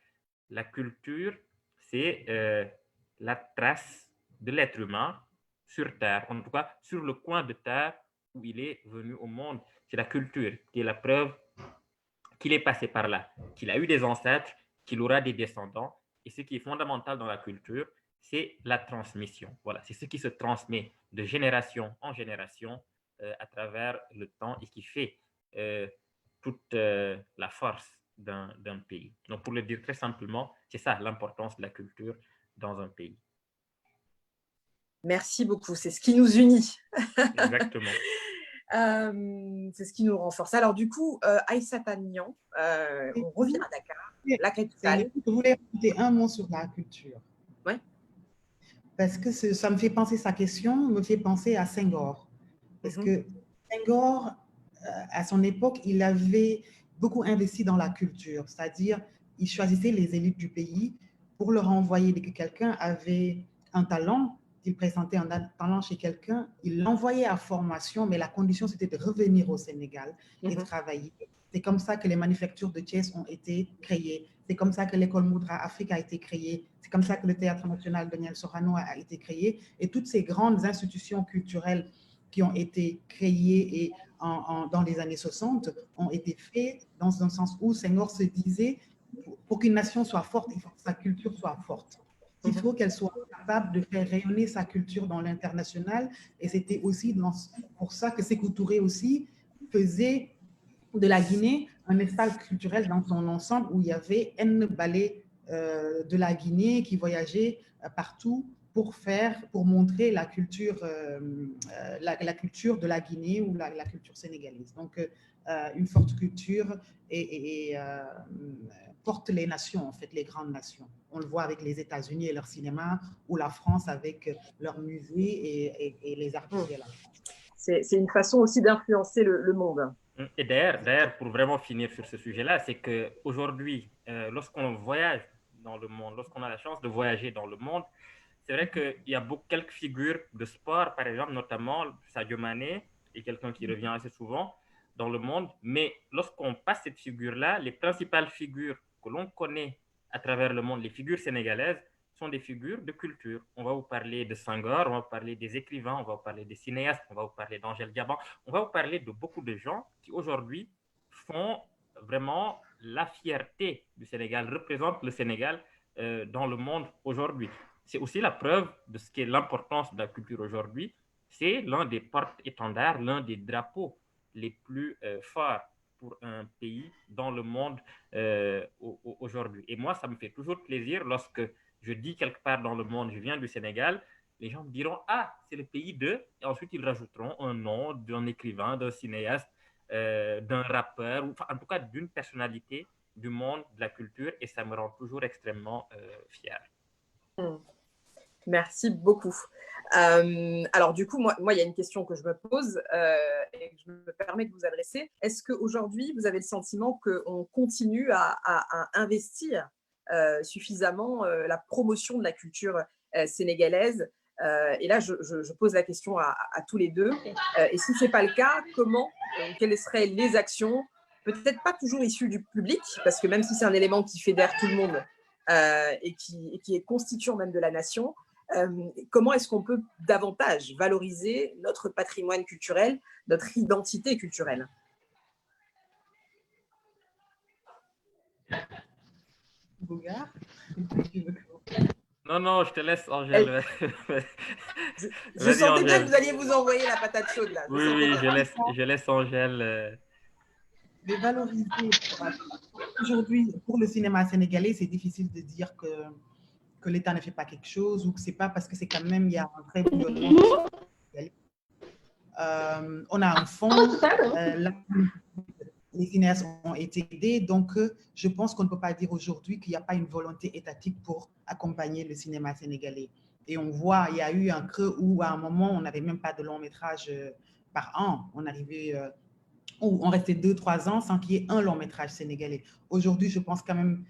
la culture, c'est la trace de l'être humain sur Terre, en tout cas sur le coin de Terre où il est venu au monde. C'est la culture qui est la preuve qu'il est passé par là, qu'il a eu des ancêtres, qu'il aura des descendants. Et ce qui est fondamental dans la culture, c'est la transmission. Voilà, c'est ce qui se transmet de génération en génération à travers le temps et qui fait toute la force d'un pays. Donc, pour le dire très simplement, c'est ça l'importance de la culture dans un pays. Merci beaucoup, c'est ce qui nous unit. Exactement. C'est ce qui nous renforce. Alors du coup, Aïssata Nian, on revient à Dakar, la capitale. Je voulais rajouter un mot sur la culture. Oui. Parce que ça me fait penser, sa question me fait penser à Senghor. Parce que Senghor, à son époque, il avait beaucoup investi dans la culture, c'est-à-dire il choisissait les élites du pays pour leur envoyer, dès que quelqu'un avait un talent, qu'il présentait un talent chez quelqu'un, il l'envoyait à formation, mais la condition c'était de revenir au Sénégal et travailler. C'est comme ça que les manufactures de Thiès ont été créées. C'est comme ça que l'école Moudra Afrique a été créée. C'est comme ça que le Théâtre national Daniel Sorano a été créé. Et toutes ces grandes institutions culturelles qui ont été créées et dans les années 60 ont été faites dans un sens où Senghor se disait, pour qu'une nation soit forte, il faut que sa culture soit forte. Il faut qu'elle soit capable de faire rayonner sa culture dans l'international. Et c'était aussi pour ça que Sékou Touré aussi faisait de la Guinée un espace culturel dans son ensemble où il y avait N ballets de la Guinée qui voyageaient partout pour montrer la culture, la culture de la Guinée ou la culture sénégalaise. Donc, une forte culture et porte les nations, en fait, les grandes nations. On le voit avec les États-Unis et leur cinéma, ou la France avec leurs musées et les arts visuels. C'est une façon aussi d'influencer le monde. Et d'ailleurs, pour vraiment finir sur ce sujet-là, c'est qu'aujourd'hui, lorsqu'on voyage dans le monde, lorsqu'on a la chance de voyager dans le monde, c'est vrai qu'il y a quelques figures de sport, par exemple, notamment Sadio Mané, est quelqu'un qui revient assez souvent dans le monde. Mais lorsqu'on passe cette figure-là, les principales figures que l'on connaît à travers le monde, les figures sénégalaises, sont des figures de culture. On va vous parler de Senghor, on va vous parler des écrivains, on va vous parler des cinéastes, on va vous parler d'Angèle Diaban, on va vous parler de beaucoup de gens qui aujourd'hui font vraiment la fierté du Sénégal, représentent le Sénégal dans le monde aujourd'hui. C'est aussi la preuve de ce qu'est l'importance de la culture aujourd'hui. C'est l'un des porte-étendards, l'un des drapeaux les plus forts pour un pays dans le monde aujourd'hui. Et moi, ça me fait toujours plaisir lorsque je dis quelque part dans le monde, je viens du Sénégal, les gens me diront « Ah, c'est le pays de… » Et ensuite, ils rajouteront un nom d'un écrivain, d'un cinéaste, d'un rappeur, ou en tout cas d'une personnalité du monde de la culture, et ça me rend toujours extrêmement fier. Merci beaucoup. Alors du coup, moi, il y a une question que je me pose et que je me permets de vous adresser. Est-ce qu'aujourd'hui, vous avez le sentiment qu'on continue à investir suffisamment la promotion de la culture sénégalaise et là, je pose la question à tous les deux. Et si ce n'est pas le cas, quelles seraient les actions, peut-être pas toujours issues du public, parce que même si c'est un élément qui fédère tout le monde et qui est constituant même de la nation, comment est-ce qu'on peut davantage valoriser notre patrimoine culturel, notre identité culturelle? Bougar? Non, je te laisse, Angèle. Je sentais bien que vous alliez vous envoyer la patate chaude, là. Oui, je laisse Angèle. De valoriser. Aujourd'hui, pour le cinéma sénégalais, c'est difficile de dire que l'État ne fait pas quelque chose ou que c'est pas parce que c'est quand même, il y a un très violent. On a un fonds, les cinéastes ont été aidés, donc je pense qu'on ne peut pas dire aujourd'hui qu'il n'y a pas une volonté étatique pour accompagner le cinéma sénégalais. Et on voit, il y a eu un creux où à un moment, on n'avait même pas de long métrage par an. On arrivait, où on restait 2-3 ans sans qu'il y ait un long métrage sénégalais. Aujourd'hui, je pense quand même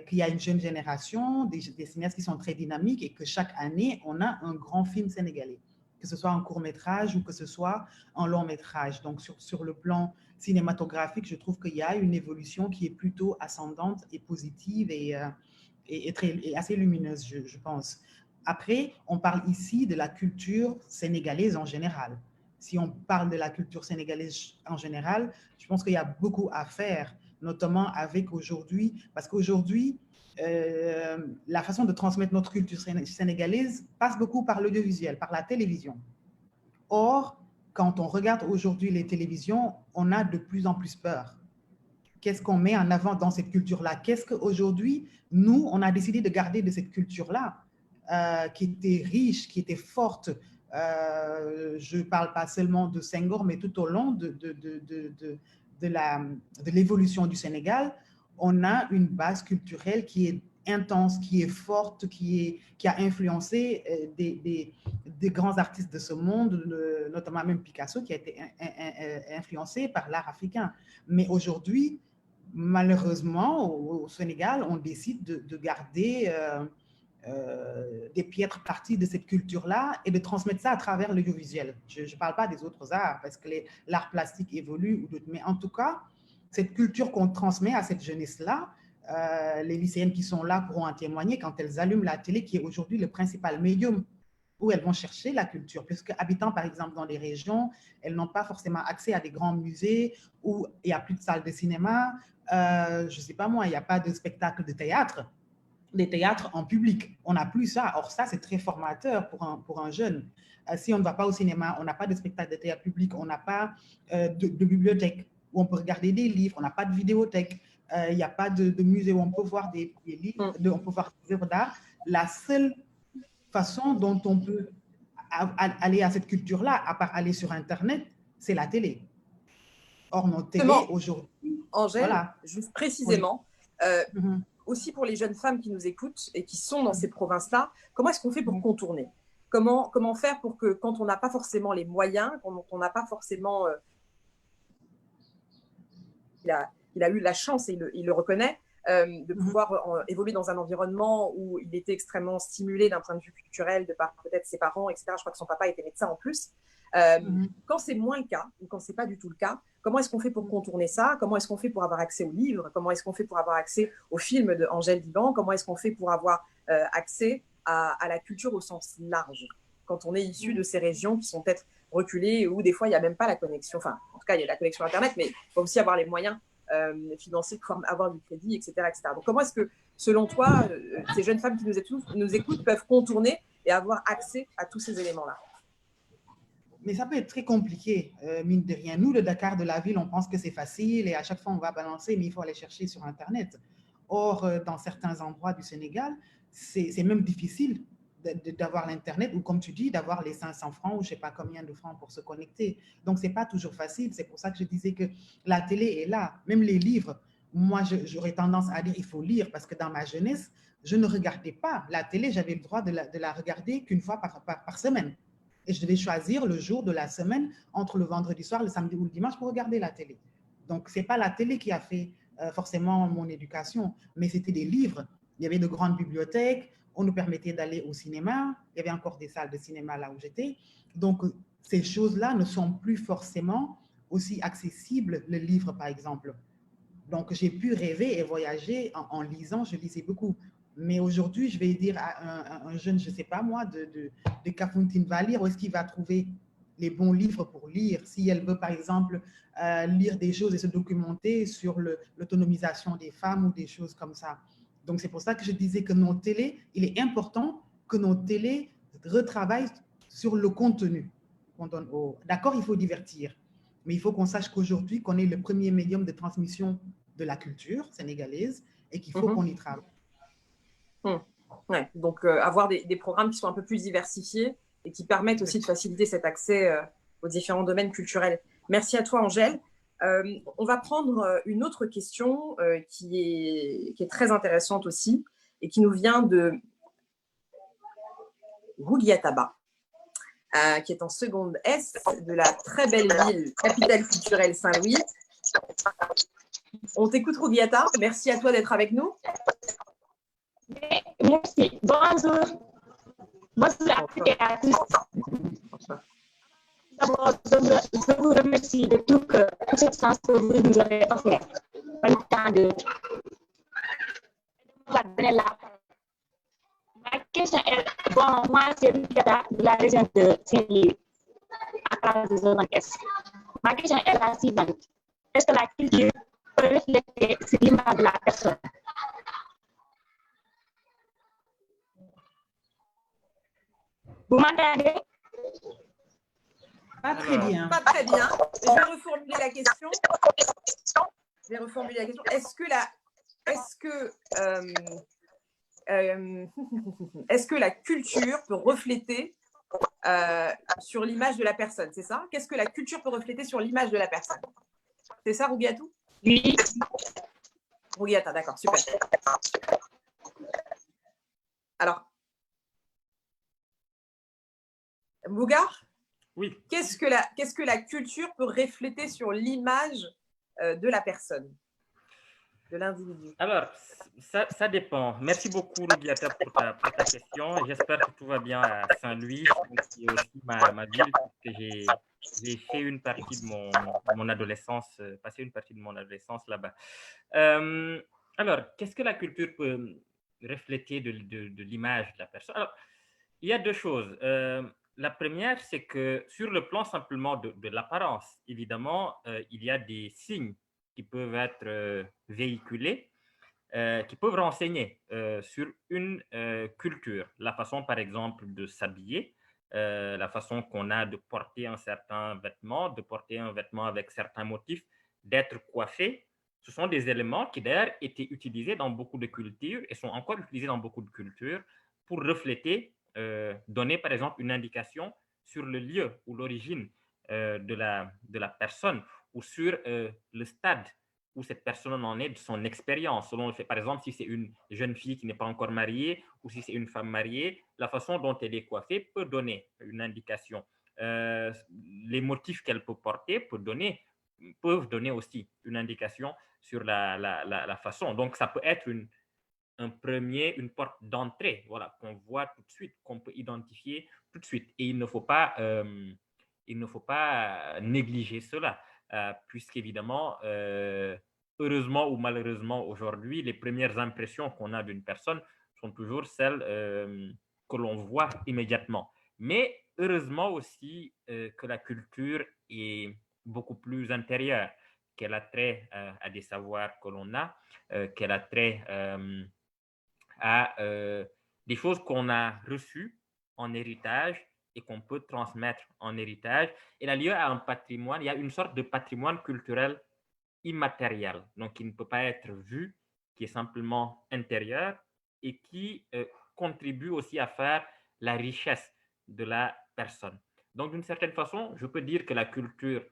qu'il y a une jeune génération, des cinéastes qui sont très dynamiques et que chaque année, on a un grand film sénégalais, que ce soit un court métrage ou que ce soit un long métrage. Donc, sur le plan cinématographique, je trouve qu'il y a une évolution qui est plutôt ascendante et positive et assez lumineuse, je pense. Après, on parle ici de la culture sénégalaise en général. Si on parle de la culture sénégalaise en général, je pense qu'il y a beaucoup à faire, notamment avec aujourd'hui, parce qu'aujourd'hui, la façon de transmettre notre culture sénégalaise passe beaucoup par l'audiovisuel, par la télévision. Or, quand on regarde aujourd'hui les télévisions, on a de plus en plus peur. Qu'est-ce qu'on met en avant dans cette culture-là? Qu'est-ce qu'aujourd'hui, nous, on a décidé de garder de cette culture-là, qui était riche, qui était forte. Je ne parle pas seulement de Senghor, mais tout au long de l'évolution du Sénégal, on a une base culturelle qui est intense, qui est forte, qui a influencé des grands artistes de ce monde, notamment même Picasso, qui a été influencé par l'art africain. Mais aujourd'hui, malheureusement, au Sénégal, on décide de garder des piètres parties de cette culture-là et de transmettre ça à travers l'audiovisuel. Je ne parle pas des autres arts, parce que l'art plastique évolue, mais en tout cas, cette culture qu'on transmet à cette jeunesse-là, les lycéennes qui sont là pourront en témoigner quand elles allument la télé, qui est aujourd'hui le principal médium où elles vont chercher la culture. Puisque habitant, par exemple, dans les régions, elles n'ont pas forcément accès à des grands musées où il n'y a plus de salles de cinéma, je ne sais pas moi, il n'y a pas de spectacle de théâtre, des théâtres en public. On n'a plus ça. Or, ça, c'est très formateur pour un jeune. Si on ne va pas au cinéma, on n'a pas de spectacle de théâtre public, on n'a pas de bibliothèque où on peut regarder des livres, on n'a pas de vidéothèque, il n'y a pas de musée où on peut voir des livres, on peut voir des œuvres d'art. La seule façon dont on peut aller à cette culture-là, à part aller sur Internet, c'est la télé. Or, nos télés aujourd'hui… Angèle, voilà. Juste précisément, Aussi pour les jeunes femmes qui nous écoutent et qui sont dans ces provinces-là, comment est-ce qu'on fait pour contourner? Comment faire pour que quand on n'a pas forcément les moyens, quand on n'a pas forcément... il a eu la chance, et il le reconnaît, de pouvoir évoluer dans un environnement où il était extrêmement stimulé d'un point de vue culturel, de par peut-être ses parents, etc. Je crois que son papa était médecin en plus. Quand c'est moins le cas, ou quand c'est pas du tout le cas, comment est-ce qu'on fait pour contourner ça? Comment est-ce qu'on fait pour avoir accès aux livres? Comment est-ce qu'on fait pour avoir accès aux films d'Angèle Diban? Comment est-ce qu'on fait pour avoir accès à la culture au sens large, quand on est issu de ces régions qui sont peut-être reculées, où des fois il n'y a même pas la connexion, enfin en tout cas il y a la connexion Internet, mais il faut aussi avoir les moyens financiers pour avoir du crédit, etc., etc. Donc comment est-ce que, selon toi, ces jeunes femmes qui nous écoutent peuvent contourner et avoir accès à tous ces éléments-là? Mais ça peut être très compliqué, mine de rien. Nous, le Dakar de la ville, on pense que c'est facile et à chaque fois on va balancer, mais il faut aller chercher sur Internet. Or, dans certains endroits du Sénégal, c'est même difficile d'avoir l'Internet ou, comme tu dis, d'avoir les 500 francs ou je ne sais pas combien de francs pour se connecter. Donc, ce n'est pas toujours facile. C'est pour ça que je disais que la télé est là. Même les livres, moi, j'aurais tendance à dire qu'il faut lire parce que dans ma jeunesse, je ne regardais pas la télé. J'avais le droit de la regarder qu'une fois par semaine. Et je devais choisir le jour de la semaine entre le vendredi soir, le samedi ou le dimanche pour regarder la télé. Donc, ce n'est pas la télé qui a fait forcément mon éducation, mais c'était des livres. Il y avait de grandes bibliothèques, on nous permettait d'aller au cinéma, il y avait encore des salles de cinéma là où j'étais. Donc, ces choses-là ne sont plus forcément aussi accessibles, le livre par exemple. Donc, j'ai pu rêver et voyager en lisant, je lisais beaucoup. Mais aujourd'hui, je vais dire à un jeune, je ne sais pas moi, de Kafountine va lire, où est-ce qu'il va trouver les bons livres pour lire? Si elle veut, par exemple, lire des choses et se documenter sur l'autonomisation des femmes ou des choses comme ça. Donc, c'est pour ça que je disais que nos télés, il est important que nos télés retravaillent sur le contenu qu'on donne aux... D'accord, il faut divertir, mais il faut qu'on sache qu'aujourd'hui, qu'on est le premier médium de transmission de la culture sénégalaise et qu'il faut qu'on y travaille. Ouais, donc avoir des programmes qui sont un peu plus diversifiés et qui permettent aussi de faciliter cet accès aux différents domaines culturels. Merci à toi, Angèle. On va prendre une autre question qui est très intéressante aussi et qui nous vient de Rougiataba, qui est en seconde S de la très belle ville, capitale culturelle Saint-Louis. On t'écoute, Rougiata. Merci à toi d'être avec nous. Merci. Bonjour. Bonjour à toutes et à tous. D'abord, je vous remercie de tout cette chance que vous nous avez offert. En temps de ma question est, bon, moi, c'est Rougiata de la région de Saint-Louis, à travers de zone S. Ma question est la suivante. Est-ce que la culture peut refléter sur l'image de la personne? Vous m'entendez? Pas très bien. Pas très bien. Je vais reformuler la question. Est-ce que la culture peut refléter sur l'image de la personne? C'est ça? Qu'est-ce que la culture peut refléter sur l'image de la personne? C'est ça, Rougiatou? Oui. Rougiata, d'accord, super. Alors, Bougar? Oui. Qu'est-ce que la culture peut refléter sur l'image de la personne, de l'individu? Alors, ça dépend. Merci beaucoup, Rougiata, pour ta question. J'espère que tout va bien à Saint-Louis, qui est aussi ma ville, puisque j'ai fait une partie de mon adolescence, passé une partie de mon adolescence là-bas. Alors, qu'est-ce que la culture peut refléter de l'image de la personne? Alors, il y a deux choses. La première, c'est que sur le plan simplement de l'apparence, évidemment, il y a des signes qui peuvent être véhiculés, qui peuvent renseigner sur une culture. La façon, par exemple, de s'habiller, la façon qu'on a de porter un certain vêtement, de porter un vêtement avec certains motifs, d'être coiffé. Ce sont des éléments qui, d'ailleurs, étaient utilisés dans beaucoup de cultures et sont encore utilisés dans beaucoup de cultures pour refléter, donner, par exemple, une indication sur le lieu ou l'origine de la personne ou sur le stade où cette personne en est de son expérience. Selon le fait, par exemple, si c'est une jeune fille qui n'est pas encore mariée ou si c'est une femme mariée, la façon dont elle est coiffée peut donner une indication. Les motifs qu'elle peut porter peuvent donner aussi une indication sur la façon. Donc, ça peut être une porte d'entrée, voilà, qu'on voit tout de suite, qu'on peut identifier tout de suite. Et il ne faut pas négliger cela, puisqu'évidemment, heureusement ou malheureusement, aujourd'hui, les premières impressions qu'on a d'une personne sont toujours celles que l'on voit immédiatement. Mais heureusement aussi que la culture est beaucoup plus intérieure, qu'elle a trait à des savoirs que l'on a, qu'elle a trait à des choses qu'on a reçues en héritage et qu'on peut transmettre en héritage. Elle a lieu à un patrimoine, il y a une sorte de patrimoine culturel immatériel, donc qui ne peut pas être vu, qui est simplement intérieur et qui contribue aussi à faire la richesse de la personne. Donc, d'une certaine façon, je peux dire que la culture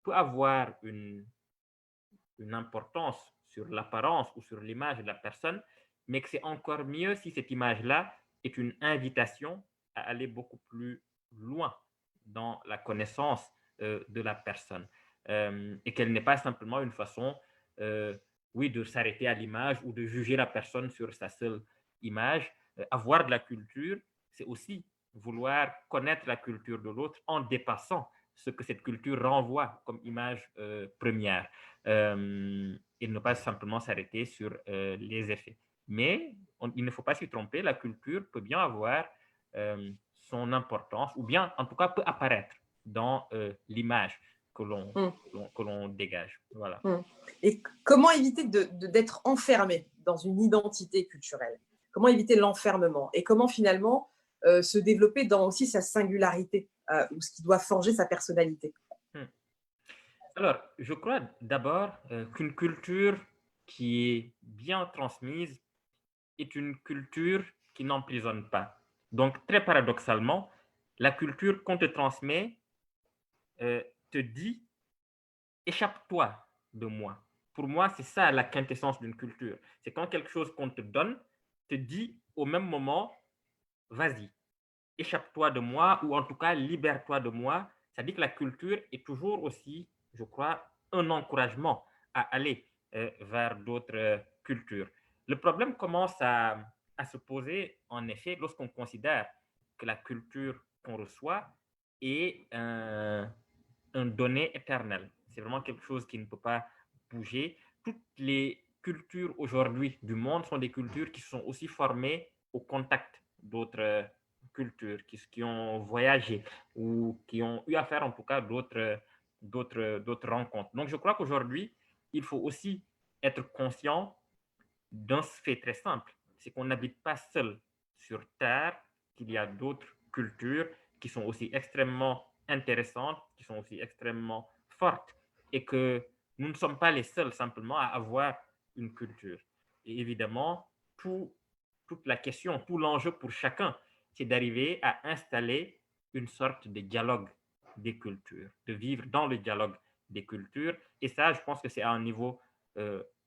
peut avoir une importance sur l'apparence ou sur l'image de la personne, mais que c'est encore mieux si cette image-là est une invitation à aller beaucoup plus loin dans la connaissance de la personne et qu'elle n'est pas simplement une façon, oui, de s'arrêter à l'image ou de juger la personne sur sa seule image. Avoir de la culture, c'est aussi vouloir connaître la culture de l'autre en dépassant ce que cette culture renvoie comme image première et ne pas simplement s'arrêter sur les effets. Mais il ne faut pas s'y tromper, la culture peut bien avoir son importance, ou bien en tout cas peut apparaître dans l'image que l'on dégage. Voilà. Et comment éviter d'être enfermé dans une identité culturelle? Comment éviter l'enfermement? Et comment finalement se développer dans aussi sa singularité ou ce qui doit forger sa personnalité? Alors, je crois d'abord qu'une culture qui est bien transmise est une culture qui n'emprisonne pas. Donc, très paradoxalement, la culture qu'on te transmet te dit « échappe-toi de moi ». Pour moi, c'est ça la quintessence d'une culture. C'est quand quelque chose qu'on te donne te dit au même moment « vas-y, échappe-toi de moi » ou en tout cas « libère-toi de moi ». Ça dit que la culture est toujours aussi, je crois, un encouragement à aller vers d'autres cultures. Le problème commence à se poser, en effet, lorsqu'on considère que la culture qu'on reçoit est un donné éternel. C'est vraiment quelque chose qui ne peut pas bouger. Toutes les cultures aujourd'hui du monde sont des cultures qui sont aussi formées au contact d'autres cultures, qui ont voyagé ou qui ont eu à faire en tout cas d'autres rencontres. Donc je crois qu'aujourd'hui, il faut aussi être conscient d'un fait très simple, c'est qu'on n'habite pas seul sur Terre, qu'il y a d'autres cultures qui sont aussi extrêmement intéressantes, qui sont aussi extrêmement fortes, et que nous ne sommes pas les seuls simplement à avoir une culture. Et évidemment, toute la question, tout l'enjeu pour chacun, c'est d'arriver à installer une sorte de dialogue des cultures, de vivre dans le dialogue des cultures. Et ça, je pense que c'est à un niveau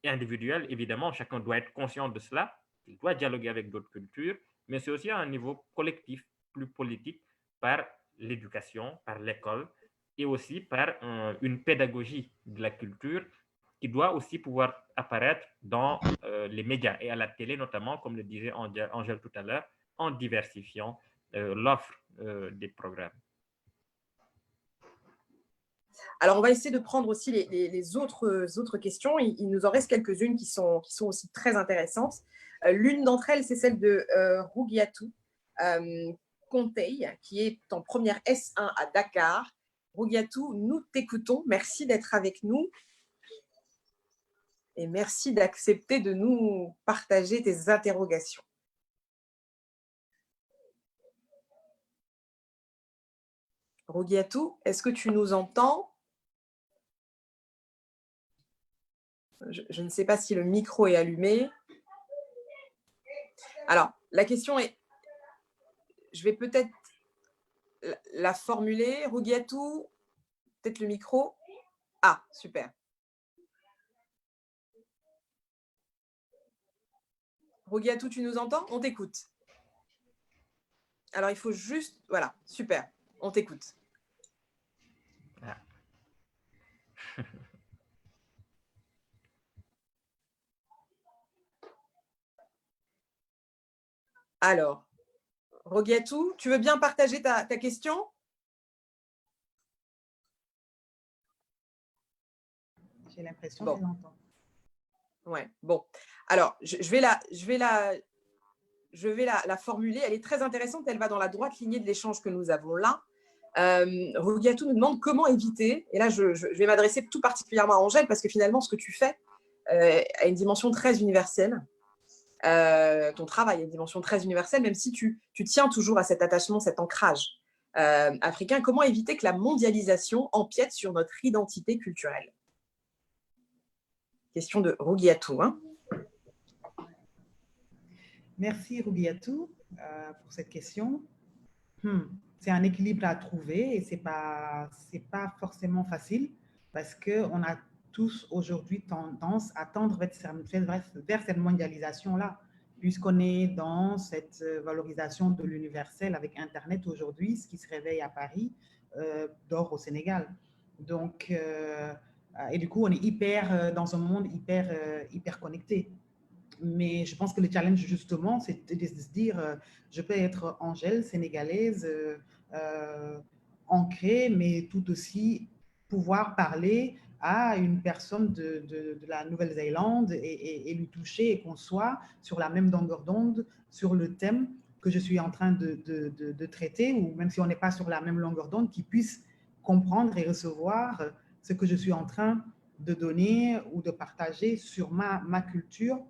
individuel, évidemment, chacun doit être conscient de cela, il doit dialoguer avec d'autres cultures, mais c'est aussi à un niveau collectif, plus politique, par l'éducation, par l'école, et aussi par une pédagogie de la culture qui doit aussi pouvoir apparaître dans les médias et à la télé notamment, comme le disait Angèle tout à l'heure, en diversifiant l'offre des programmes. Alors, on va essayer de prendre aussi les autres questions. Il nous en reste quelques-unes qui sont aussi très intéressantes. L'une d'entre elles, c'est celle de Rougiatou Kontei, qui est en première S1 à Dakar. Rougiatou, nous t'écoutons. Merci d'être avec nous. Et merci d'accepter de nous partager tes interrogations. Rougiatou, est-ce que tu nous entends? Je ne sais pas si le micro est allumé. Alors, la question est, je vais peut-être la formuler. Rougiatou, peut-être le micro. Ah, super. Rogiatou, tu nous entends? On t'écoute. Alors, il faut juste... Voilà, super. On t'écoute. Ah. Alors, Rogiatou, tu veux bien partager ta question? J'ai l'impression qu'elle entend. Ouais, bon. Alors, je vais la formuler. Elle est très intéressante. Elle va dans la droite lignée de l'échange que nous avons là. Rogiatou nous demande comment éviter, et là je vais m'adresser tout particulièrement à Angèle parce que finalement ce que tu fais a une dimension très universelle. Ton travail a une dimension très universelle, même si tu tiens toujours à cet attachement, cet ancrage africain. Comment éviter que la mondialisation empiète sur notre identité culturelle? Question de Rogiatou. Hein. Merci Rogiatou pour cette question. C'est un équilibre à trouver et c'est pas forcément facile parce qu'on a tous aujourd'hui tendance à tendre vers cette mondialisation-là, puisqu'on est dans cette valorisation de l'universel avec Internet aujourd'hui, ce qui se réveille à Paris, dort au Sénégal. Donc, et du coup, on est dans un monde hyper connecté. Mais je pense que le challenge, justement, c'est de se dire, je peux être Angèle, sénégalaise, ancrée, mais tout aussi pouvoir parler à une personne de la Nouvelle-Zélande et lui toucher et qu'on soit sur la même longueur d'onde, sur le thème que je suis en train de traiter, ou même si on n'est pas sur la même longueur d'onde, qu'il puisse comprendre et recevoir ce que je suis en train de donner ou de partager sur ma culture,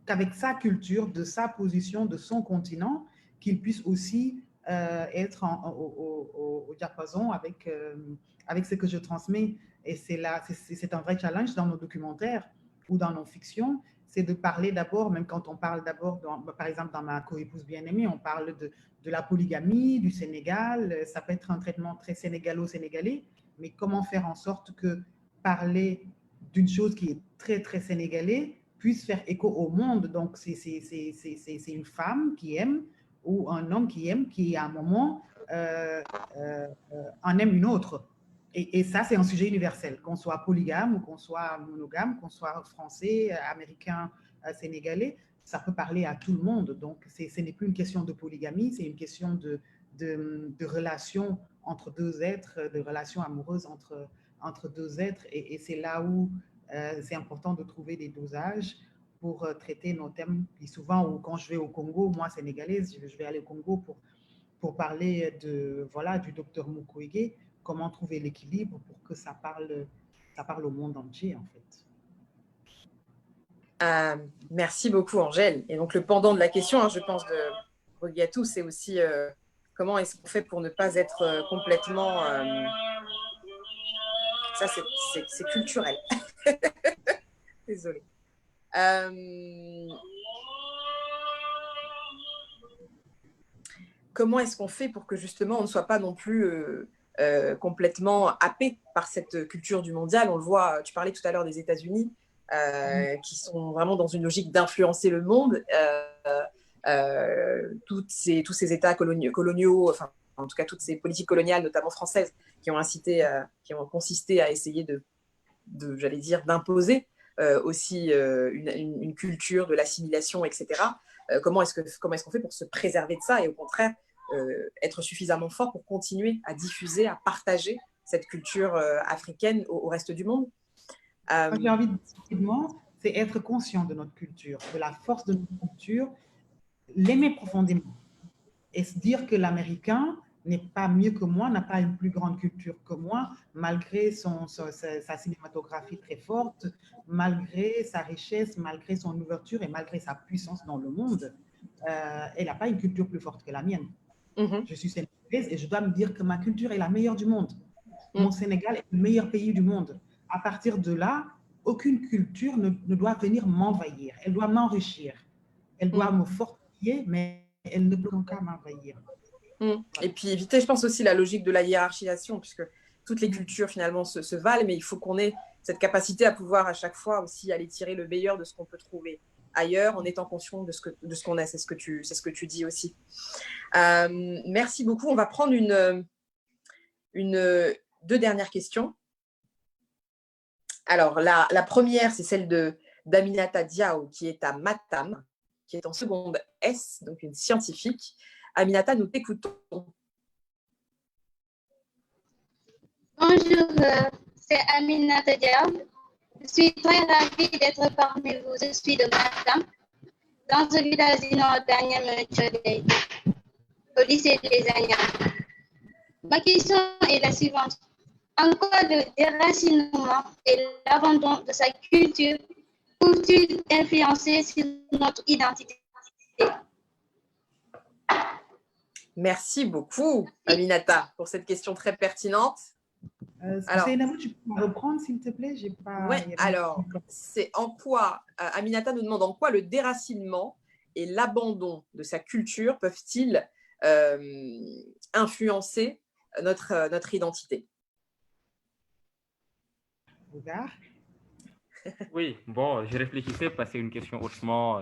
qu'avec sa culture, de sa position, de son continent, qu'il puisse aussi être au diapason avec ce que je transmets. Et c'est un vrai challenge dans nos documentaires ou dans nos fictions, c'est de parler d'abord, même quand on parle d'abord, par exemple dans ma co-épouse bien-aimée, on parle de la polygamie, du Sénégal, ça peut être un traitement très sénégalo-sénégalais, mais comment faire en sorte que parler d'une chose qui est très, très sénégalais puisse faire écho au monde. Donc, c'est une femme qui aime ou un homme qui à un moment en aime une autre. Et ça, c'est un sujet universel, qu'on soit polygame ou qu'on soit monogame, qu'on soit français, américain, sénégalais, ça peut parler à tout le monde. Donc, ce n'est plus une question de polygamie, c'est une question de relation entre deux êtres, de relation amoureuse entre deux êtres. Et c'est là où c'est important de trouver des dosages pour traiter nos thèmes. Et souvent, quand je vais au Congo, moi, sénégalaise, je vais aller au Congo pour parler du docteur Mukwege, comment trouver l'équilibre pour que ça parle au monde entier, en fait. Merci beaucoup, Angèle. Et donc, le pendant de la question, hein, je pense, de Rogiatou, c'est aussi comment est-ce qu'on fait pour ne pas être complètement... Ça, c'est culturel. Désolée. Comment est-ce qu'on fait pour que justement on ne soit pas non plus complètement happé par cette culture du mondial? On le voit, tu parlais tout à l'heure des États-Unis qui sont vraiment dans une logique d'influencer le monde. Tous ces États coloniaux, enfin en tout cas toutes ces politiques coloniales, notamment françaises, qui ont consisté à essayer j'allais dire, d'imposer aussi une culture de l'assimilation, etc. Comment est-ce qu'on fait pour se préserver de ça et au contraire être suffisamment fort pour continuer à diffuser, à partager cette culture africaine au reste du monde? J'ai envie de dire, c'est être conscient de notre culture, de la force de notre culture, l'aimer profondément et se dire que l'Américain n'est pas mieux que moi, n'a pas une plus grande culture que moi, malgré sa cinématographie très forte, malgré sa richesse, malgré son ouverture et malgré sa puissance dans le monde. Elle n'a pas une culture plus forte que la mienne. Je suis sénégalaise et je dois me dire que ma culture est la meilleure du monde. Mon Sénégal est le meilleur pays du monde. À partir de là, aucune culture ne doit venir m'envahir. Elle doit m'enrichir. Elle doit me fortifier, mais elle ne peut qu'à m'envahir. Et puis éviter, je pense aussi, la logique de la hiérarchisation, puisque toutes les cultures finalement se valent, mais il faut qu'on ait cette capacité à pouvoir à chaque fois aussi aller tirer le meilleur de ce qu'on peut trouver ailleurs en étant conscient de ce qu'on est. C'est ce que tu dis aussi. Merci beaucoup. On va prendre deux dernières questions. Alors, la première, c'est celle d'Aminata Diao, qui est à Matam, qui est en seconde S, donc une scientifique. Aminata, nous t'écoutons. Bonjour, c'est Aminata Diao. Je suis très ravie d'être parmi vous. Je suis de Matam, dans ce village du nord d'Anyamachode, au lycée des Anyam. Ma question est la suivante. En quoi le déracinement et l'abandon de sa culture peuvent-ils influencer sur notre identité? Merci beaucoup, Aminata, pour cette question très pertinente. Seynabou, tu peux me reprendre, s'il te plaît? Oui, alors, c'est en quoi, Aminata nous demande en quoi le déracinement et l'abandon de sa culture peuvent-ils influencer notre identité? Oui, bon, je réfléchissais parce que c'est une question hautement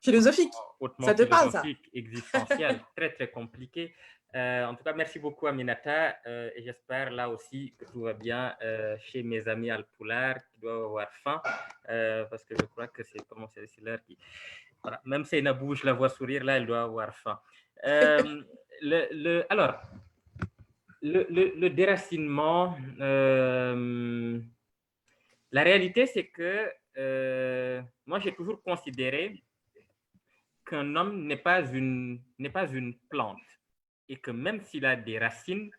philosophique. Ça te parle, ça? Existentielle, très, très compliquée. En tout cas, merci beaucoup, Aminata. Et j'espère là aussi que tout va bien chez mes amis Alpulaar qui doivent avoir faim parce que je crois que c'est l'heure qui. Voilà. Même si Seynabou, je la vois sourire, là, elle doit avoir faim. Alors, le déracinement, la réalité, c'est que moi, j'ai toujours considéré qu'un homme n'est pas une plante et que même s'il a des racines,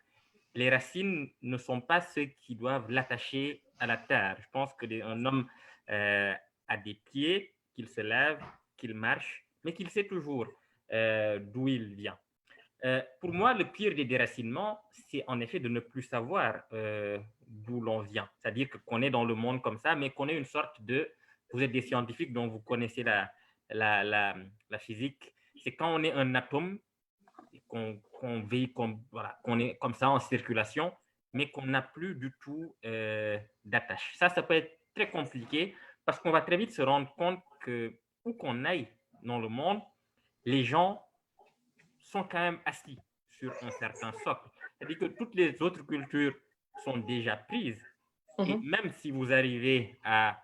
les racines ne sont pas ceux qui doivent l'attacher à la terre. Je pense qu'un homme a des pieds, qu'il se lève, qu'il marche, mais qu'il sait toujours d'où il vient. Pour moi, le pire des déracinements, c'est en effet de ne plus savoir d'où l'on vient. C'est-à-dire qu'on est dans le monde comme ça, mais qu'on est une sorte de... Vous êtes des scientifiques, donc vous connaissez la physique. C'est quand on est un atome, qu'on qu'on est comme ça en circulation, mais qu'on n'a plus du tout d'attache. Ça peut être très compliqué parce qu'on va très vite se rendre compte que où qu'on aille dans le monde, les gens sont quand même assis sur un certain socle. C'est-à-dire que toutes les autres cultures sont déjà prises. Et même si vous arrivez à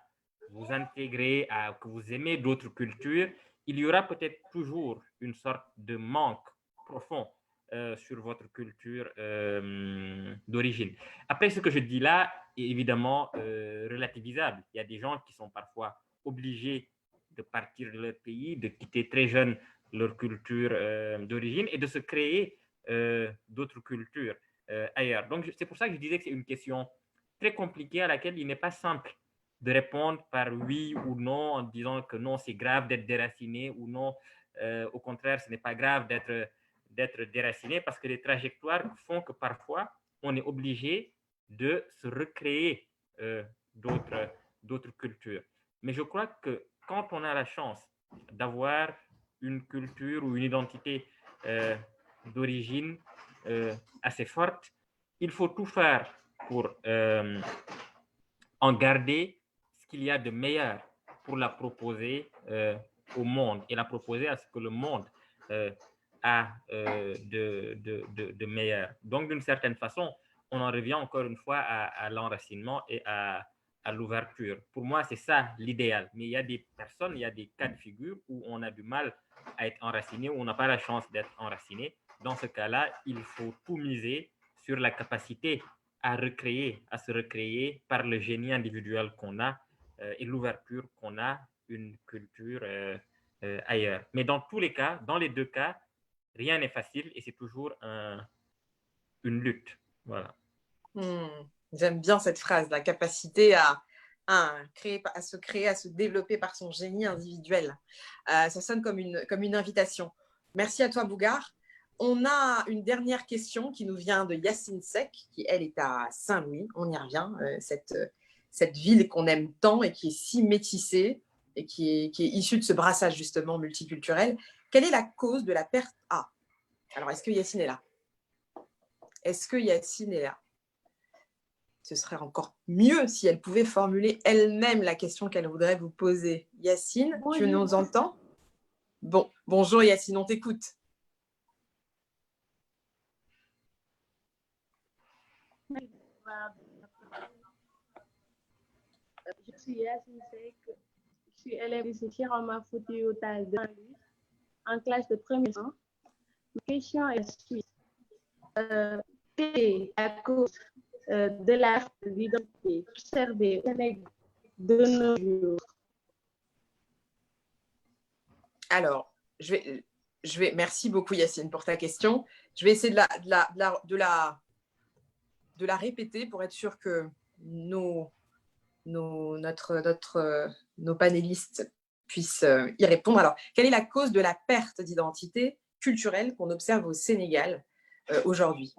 vous intégrer, que vous aimez d'autres cultures, il y aura peut-être toujours une sorte de manque profond sur votre culture d'origine. Après, ce que je dis là est évidemment relativisable. Il y a des gens qui sont parfois obligés de partir de leur pays, de quitter très jeune leur culture d'origine et de se créer d'autres cultures ailleurs. Donc, c'est pour ça que je disais que c'est une question très compliquée à laquelle il n'est pas simple de répondre par oui ou non en disant que non, c'est grave d'être déraciné ou non, au contraire, ce n'est pas grave d'être déraciné parce que les trajectoires font que parfois, on est obligé de se recréer d'autres cultures. Mais je crois que quand on a la chance d'avoir une culture ou une identité d'origine assez forte, il faut tout faire pour en garder ce qu'il y a de meilleur pour la proposer au monde et la proposer à ce que le monde a de meilleur. Donc, d'une certaine façon, on en revient encore une fois à l'enracinement et à l'ouverture. Pour moi, c'est ça l'idéal. Mais il y a des personnes, il y a des cas de figure où on a du mal à être enraciné, où on n'a pas la chance d'être enraciné. Dans ce cas-là, il faut tout miser sur la capacité à se recréer par le génie individuel qu'on a et l'ouverture qu'on a une culture ailleurs. Mais dans tous les cas, dans les deux cas, rien n'est facile et c'est toujours une lutte. Voilà. J'aime bien cette phrase, la capacité à se créer, à se développer par son génie individuel. Ça sonne comme une invitation. Merci à toi, Bougar. On a une dernière question qui nous vient de Yacine Sek, qui, elle, est à Saint-Louis. On y revient, cette ville qu'on aime tant et qui est si métissée et qui est issue de ce brassage, justement, multiculturel. Quelle est la cause de la perte? Alors, est-ce que Yacine est là? ce serait encore mieux si elle pouvait formuler elle-même la question qu'elle voudrait vous poser. Yacine, tu nous entends? Bon, bonjour Yacine, on t'écoute. Je suis Yacine Seck, je suis élève ici chez Roma Foutiyou Tall en classe de première. Ma question est suivante. À cause de la d'identité observée au Sénégal de nos jours. Alors, merci beaucoup Yacine pour ta question. Je vais essayer de la répéter pour être sûr que nos panélistes puissent y répondre. Alors, quelle est la cause de la perte d'identité culturelle qu'on observe au Sénégal aujourd'hui?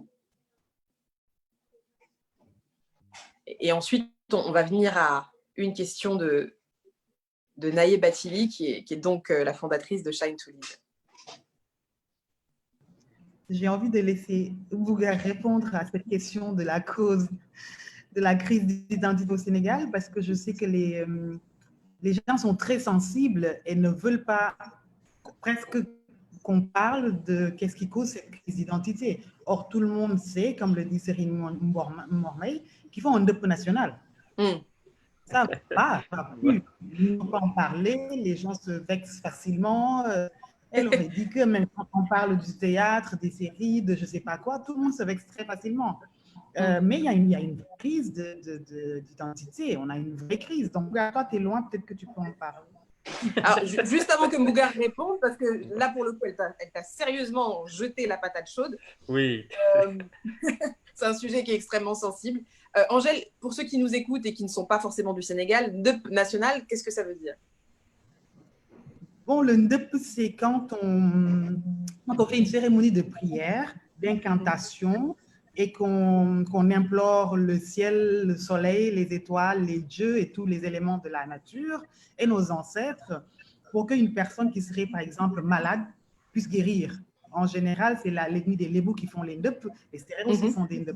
Et ensuite, on va venir à une question de Naye Batili, qui est donc la fondatrice de Shine to Lead. J'ai envie de laisser Bougar répondre à cette question de la cause de la crise d'identité au Sénégal, parce que je sais que les gens sont très sensibles et ne veulent pas presque qu'on parle de qu'est-ce qui cause cette crise d'identité. Or, tout le monde sait, comme le dit Serine Mormey, qu'ils font un deuil national. Ça ne va pas plus. Ils ne vont pas en parler, les gens se vexent facilement. Elle aurait dit que même quand on parle du théâtre, des séries, de je ne sais pas quoi, tout le monde se vexe très facilement. Mais il y a une crise d'identité, on a une vraie crise. Donc, quand tu es loin, peut-être que tu peux en parler. Alors, juste avant que Bougar réponde, parce que là, pour le coup, elle t'a sérieusement jeté la patate chaude. Oui. C'est un sujet qui est extrêmement sensible. Angèle, pour ceux qui nous écoutent et qui ne sont pas forcément du Sénégal, Ndep national, qu'est-ce que ça veut dire? Bon, le Ndep, c'est quand on fait une cérémonie de prière, d'incantation, et qu'on implore le ciel, le soleil, les étoiles, les dieux et tous les éléments de la nature et nos ancêtres pour qu'une personne qui serait, par exemple, malade puisse guérir. En général, c'est l'ethnie des Lébou qui font les Ndep, les Sérères aussi font des Ndep.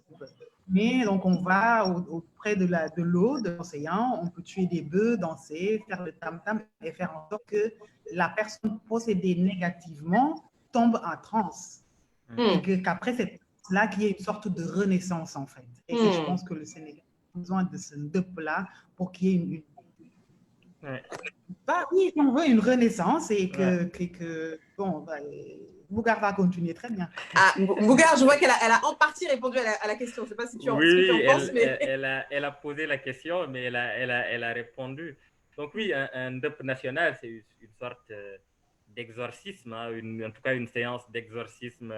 Mais donc, on va auprès de l'eau, de l'océan, on peut tuer des bœufs, danser, faire le tam-tam et faire en sorte que la personne possédée négativement tombe en transe. Et qu'après cette là qu'il y ait une sorte de renaissance en fait. Et je pense que le Sénégal a besoin de ce ndep-là pour qu'il y ait une oui, on veut une renaissance et que bon, Bougar va continuer très bien. Ah, Bougar, je vois qu'elle a en partie répondu à la question. Je ne sais pas si tu en penses, mais... elle a posé la question, mais elle a répondu. Donc oui, un ndep national, c'est une sorte d'exorcisme, hein, en tout cas une séance d'exorcisme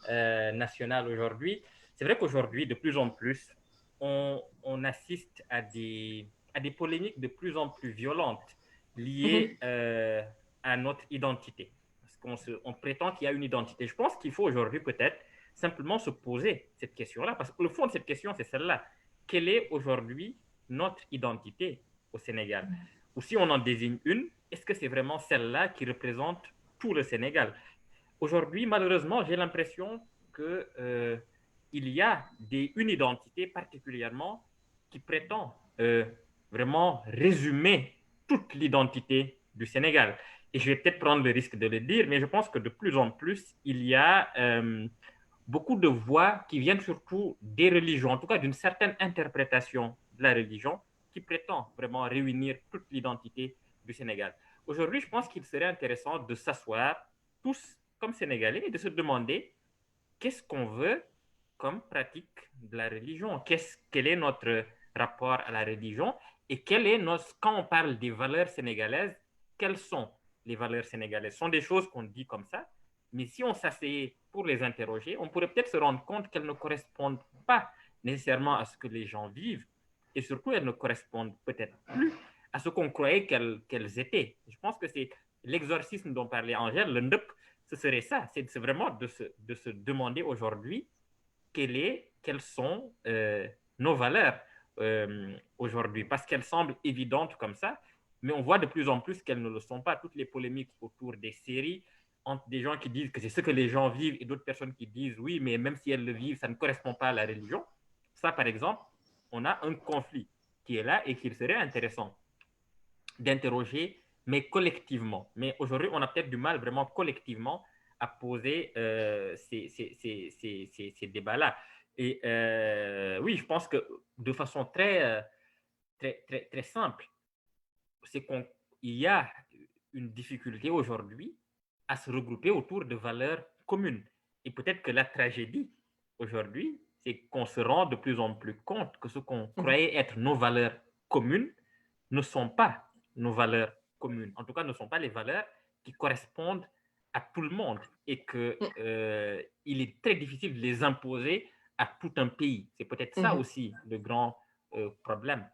national aujourd'hui. C'est vrai qu'aujourd'hui, de plus en plus, on assiste à des polémiques de plus en plus violentes liées à notre identité. Parce qu'on prétend qu'il y a une identité. Je pense qu'il faut aujourd'hui peut-être simplement se poser cette question-là, parce que le fond de cette question, c'est celle-là. Quelle est aujourd'hui notre identité au Sénégal? Ou si on en désigne une, est-ce que c'est vraiment celle-là qui représente tout le Sénégal? Aujourd'hui, malheureusement, j'ai l'impression qu'il y a une identité particulièrement qui prétend vraiment résumer toute l'identité du Sénégal. Et je vais peut-être prendre le risque de le dire, mais je pense que de plus en plus, il y a beaucoup de voix qui viennent surtout des religions, en tout cas d'une certaine interprétation de la religion, qui prétend vraiment réunir toute l'identité du Sénégal. Aujourd'hui, je pense qu'il serait intéressant de s'asseoir tous comme Sénégalais et de se demander qu'est-ce qu'on veut comme pratique de la religion, quel est notre rapport à la religion et quand on parle des valeurs sénégalaises, quelles sont les valeurs sénégalaises? Ce sont des choses qu'on dit comme ça, mais si on s'asseyait pour les interroger, on pourrait peut-être se rendre compte qu'elles ne correspondent pas nécessairement à ce que les gens vivent et surtout elles ne correspondent peut-être plus à ce qu'on croyait qu'elles étaient. Je pense que c'est l'exorcisme dont parlait Angèle, le ndep, ce serait ça, c'est vraiment de se demander aujourd'hui quelles sont nos valeurs aujourd'hui, parce qu'elles semblent évidentes comme ça, mais on voit de plus en plus qu'elles ne le sont pas. Toutes les polémiques autour des séries, entre des gens qui disent que c'est ce que les gens vivent et d'autres personnes qui disent oui, mais même si elles le vivent, ça ne correspond pas à la religion. Ça, par exemple, on a un conflit qui est là et qu'il serait intéressant d'interroger, mais collectivement. Mais aujourd'hui, on a peut-être du mal vraiment collectivement à poser ces débats-là. Et oui, je pense que de façon très simple, c'est qu'il y a une difficulté aujourd'hui à se regrouper autour de valeurs communes. Et peut-être que la tragédie aujourd'hui, c'est qu'on se rend de plus en plus compte que ce qu'on croyait être nos valeurs communes ne sont pas nos valeurs communes. En tout cas, ne sont pas les valeurs qui correspondent à tout le monde et qu'il est très difficile de les imposer à tout un pays. C'est peut-être ça aussi le grand problème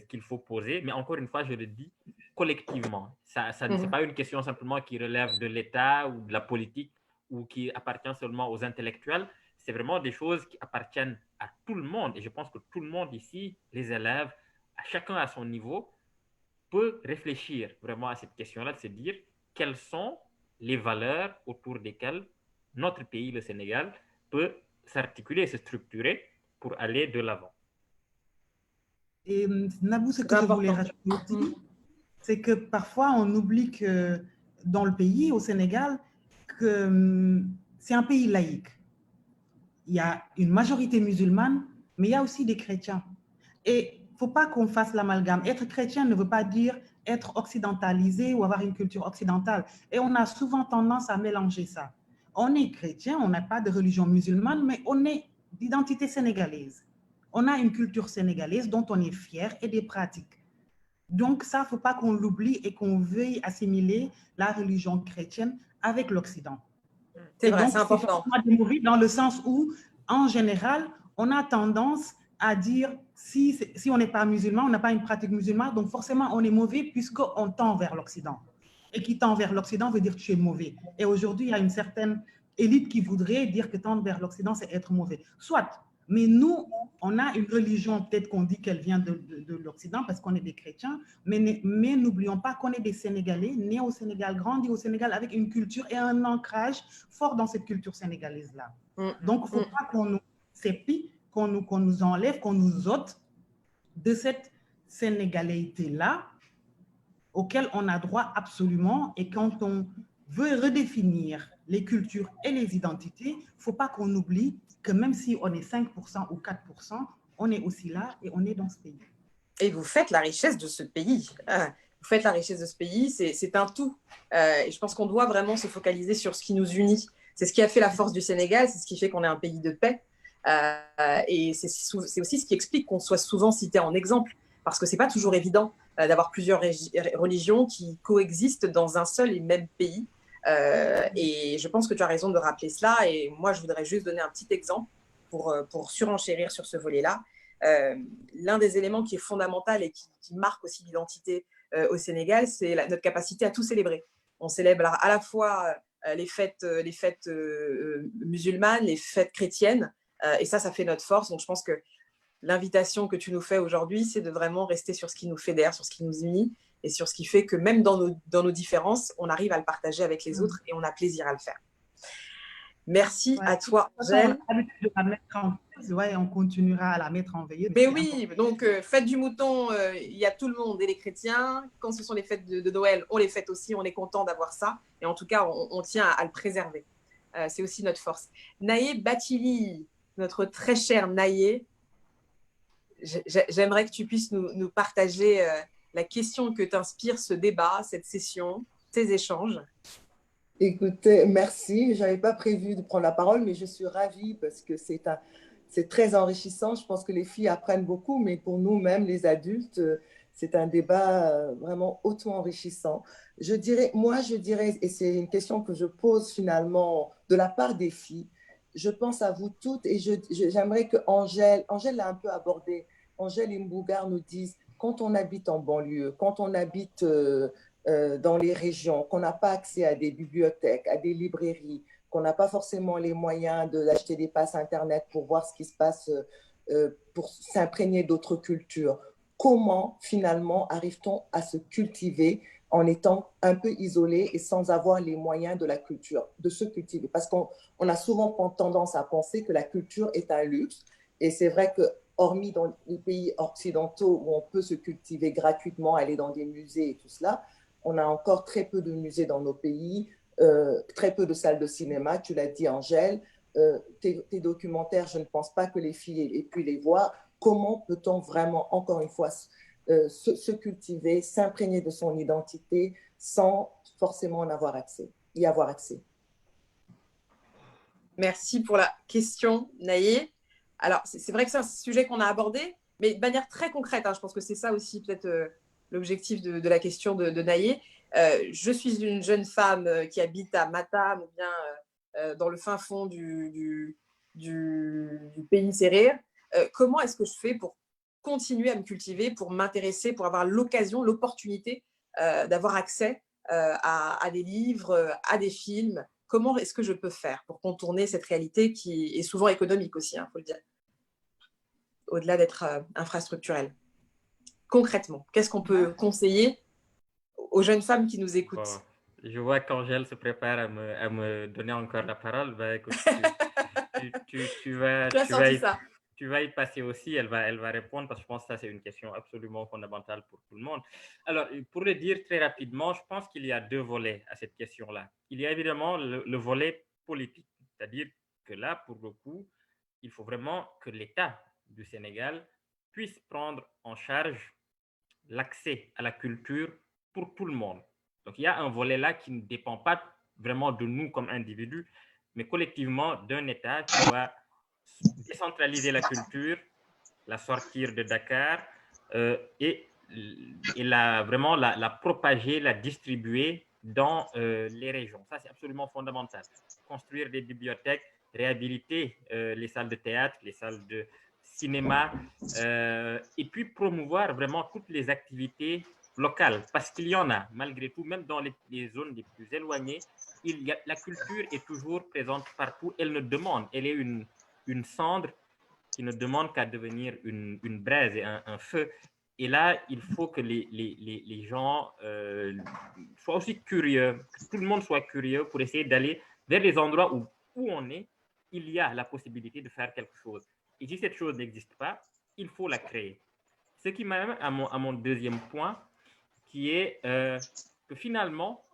qu'il faut poser. Mais encore une fois, je le dis, collectivement. Ça c'est pas une question simplement qui relève de l'État ou de la politique ou qui appartient seulement aux intellectuels. C'est vraiment des choses qui appartiennent à tout le monde. Et je pense que tout le monde ici, les élèves, chacun à son niveau, peut réfléchir vraiment à cette question-là, de se dire quelles sont les valeurs autour desquelles notre pays, le Sénégal, peut s'articuler, se structurer pour aller de l'avant. Et Nabou, ce que je voulais rajouter aussi, c'est que parfois on oublie que dans le pays, au Sénégal, que c'est un pays laïque. Il y a une majorité musulmane, mais il y a aussi des chrétiens. Et il ne faut pas qu'on fasse l'amalgame. Être chrétien ne veut pas dire être occidentalisé ou avoir une culture occidentale. Et on a souvent tendance à mélanger ça. On est chrétien, on n'a pas de religion musulmane, mais on est d'identité sénégalaise. On a une culture sénégalaise dont on est fier et des pratiques. Donc ça, il ne faut pas qu'on l'oublie et qu'on veuille assimiler la religion chrétienne avec l'Occident. C'est vrai, c'est important. Dans le sens où, en général, on a tendance à dire si on n'est pas musulman, on n'a pas une pratique musulmane, donc forcément on est mauvais puisqu'on tend vers l'Occident. Et qui tend vers l'Occident veut dire que tu es mauvais. Et aujourd'hui, il y a une certaine élite qui voudrait dire que tendre vers l'Occident, c'est être mauvais. Soit, mais nous, on a une religion, peut-être qu'on dit qu'elle vient de l'Occident parce qu'on est des chrétiens, mais n'oublions pas qu'on est des Sénégalais, nés au Sénégal, grandis au Sénégal avec une culture et un ancrage fort dans cette culture sénégalaise-là. Donc, il ne faut pas qu'on nous sépie, qu'on nous enlève, qu'on nous ôte de cette sénégalité-là auquel on a droit absolument. Et quand on veut redéfinir les cultures et les identités, il ne faut pas qu'on oublie que même si on est 5% ou 4%, on est aussi là et on est dans ce pays. Et vous faites la richesse de ce pays. Vous faites la richesse de ce pays, c'est un tout. Et je pense qu'on doit vraiment se focaliser sur ce qui nous unit. C'est ce qui a fait la force du Sénégal, c'est ce qui fait qu'on est un pays de paix. Et c'est aussi ce qui explique qu'on soit souvent cité en exemple, parce que ce n'est pas toujours évident d'avoir plusieurs religions qui coexistent dans un seul et même pays. Et je pense que tu as raison de rappeler cela. Et moi, je voudrais juste donner un petit exemple pour surenchérir sur ce volet-là. L'un des éléments qui est fondamental et qui marque aussi l'identité au Sénégal, c'est notre capacité à tout célébrer. On célèbre à la fois les fêtes musulmanes, les fêtes chrétiennes, et ça fait notre force. Donc, je pense que l'invitation que tu nous fais aujourd'hui, c'est de vraiment rester sur ce qui nous fédère, sur ce qui nous unit, et sur ce qui fait que même dans nos différences, on arrive à le partager avec les autres et on a plaisir à le faire. Merci à toi, Angèle. On continuera à la mettre en veille. Mais oui, donc fête du mouton, il y a tout le monde et les chrétiens. Quand ce sont les fêtes de Noël, on les fête aussi, on est content d'avoir ça. Et en tout cas, on tient à le préserver. C'est aussi notre force. Naye Batili, notre très cher Naye, j'aimerais que tu puisses nous partager la question que t'inspire ce débat, cette session, ces échanges. Écoutez, merci. Je n'avais pas prévu de prendre la parole, mais je suis ravie parce que c'est très enrichissant. Je pense que les filles apprennent beaucoup, mais pour nous-mêmes, les adultes, c'est un débat vraiment auto-enrichissant. Je dirais, et c'est une question que je pose finalement de la part des filles, je pense à vous toutes et j'aimerais que Angèle l'a un peu abordé, Angèle et Mbougar nous disent, quand on habite en banlieue, quand on habite dans les régions, qu'on n'a pas accès à des bibliothèques, à des librairies, qu'on n'a pas forcément les moyens d'acheter des passes Internet pour voir ce qui se passe, pour s'imprégner d'autres cultures, comment finalement arrive-t-on à se cultiver en étant un peu isolé et sans avoir les moyens de la culture, de se cultiver? Parce qu'on a souvent tendance à penser que la culture est un luxe. Et c'est vrai hormis dans les pays occidentaux où on peut se cultiver gratuitement, aller dans des musées et tout cela, on a encore très peu de musées dans nos pays, très peu de salles de cinéma, tu l'as dit Angèle. Tes documentaires, je ne pense pas que les filles aient pu les voir. Comment peut-on vraiment, encore une fois, se cultiver, s'imprégner de son identité sans forcément y avoir accès? Merci pour la question, Naïe. Alors, c'est vrai que c'est un sujet qu'on a abordé, mais de manière très concrète. Je pense que c'est ça aussi peut-être l'objectif de la question de Naïe. Je suis une jeune femme qui habite à Matam ou bien dans le fin fond du pays Séréer. Comment est-ce que je fais pour continuer à me cultiver, pour m'intéresser, pour avoir l'occasion, l'opportunité d'avoir accès à des livres, à des films? Comment est-ce que je peux faire pour contourner cette réalité qui est souvent économique aussi, faut le dire, au-delà d'être infrastructurelle? Concrètement, qu'est-ce qu'on peut conseiller aux jeunes femmes qui nous écoutent? Bon, je vois qu'Angèle se prépare à me donner encore la parole. Écoute, tu vas y passer aussi. Elle va répondre parce que je pense que ça, c'est une question absolument fondamentale pour tout le monde. Alors, pour le dire très rapidement, je pense qu'il y a deux volets à cette question-là. Il y a évidemment le volet politique, c'est-à-dire que là, pour le coup, il faut vraiment que l'État du Sénégal puisse prendre en charge l'accès à la culture pour tout le monde. Donc, il y a un volet là qui ne dépend pas vraiment de nous comme individus, mais collectivement d'un État qui doit décentraliser la culture, la sortir de Dakar et vraiment la propager, la distribuer dans les régions. Ça, c'est absolument fondamental. Construire des bibliothèques, réhabiliter les salles de théâtre, les salles de cinéma, et puis promouvoir vraiment toutes les activités locales, parce qu'il y en a, malgré tout, même dans les zones les plus éloignées, la culture est toujours présente partout. Elle est une cendre qui ne demande qu'à devenir une braise et un feu. Et là, il faut que les gens soient aussi curieux, que tout le monde soit curieux pour essayer d'aller vers les endroits où on est, il y a la possibilité de faire quelque chose. Et si cette chose n'existe pas, il faut la créer. Ce qui m'amène à mon deuxième point, qui est que finalement,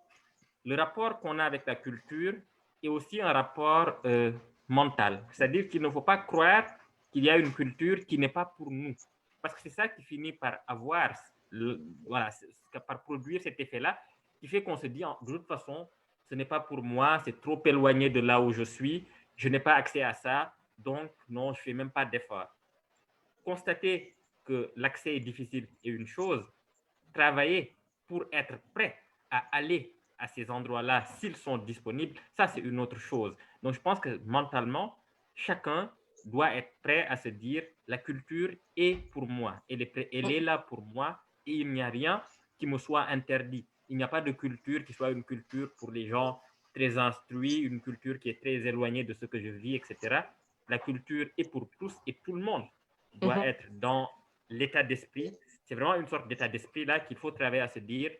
le rapport qu'on a avec la culture est aussi un rapport mental. C'est-à-dire qu'il ne faut pas croire qu'il y a une culture qui n'est pas pour nous. Parce que c'est ça qui finit par par produire cet effet-là, qui fait qu'on se dit, de toute façon, ce n'est pas pour moi, c'est trop éloigné de là où je suis, je n'ai pas accès à ça, donc non, je ne fais même pas d'effort. Constater que l'accès est difficile est une chose, travailler pour être prêt à aller à ces endroits-là s'ils sont disponibles, ça c'est une autre chose. Donc je pense que mentalement, chacun doit être prêt à se dire la culture est pour moi, elle est là pour moi et il n'y a rien qui me soit interdit. Il n'y a pas de culture qui soit une culture pour les gens très instruits, une culture qui est très éloignée de ce que je vis, etc. La culture est pour tous et tout le monde doit être dans l'état d'esprit. C'est vraiment une sorte d'état d'esprit là qu'il faut travailler à se dire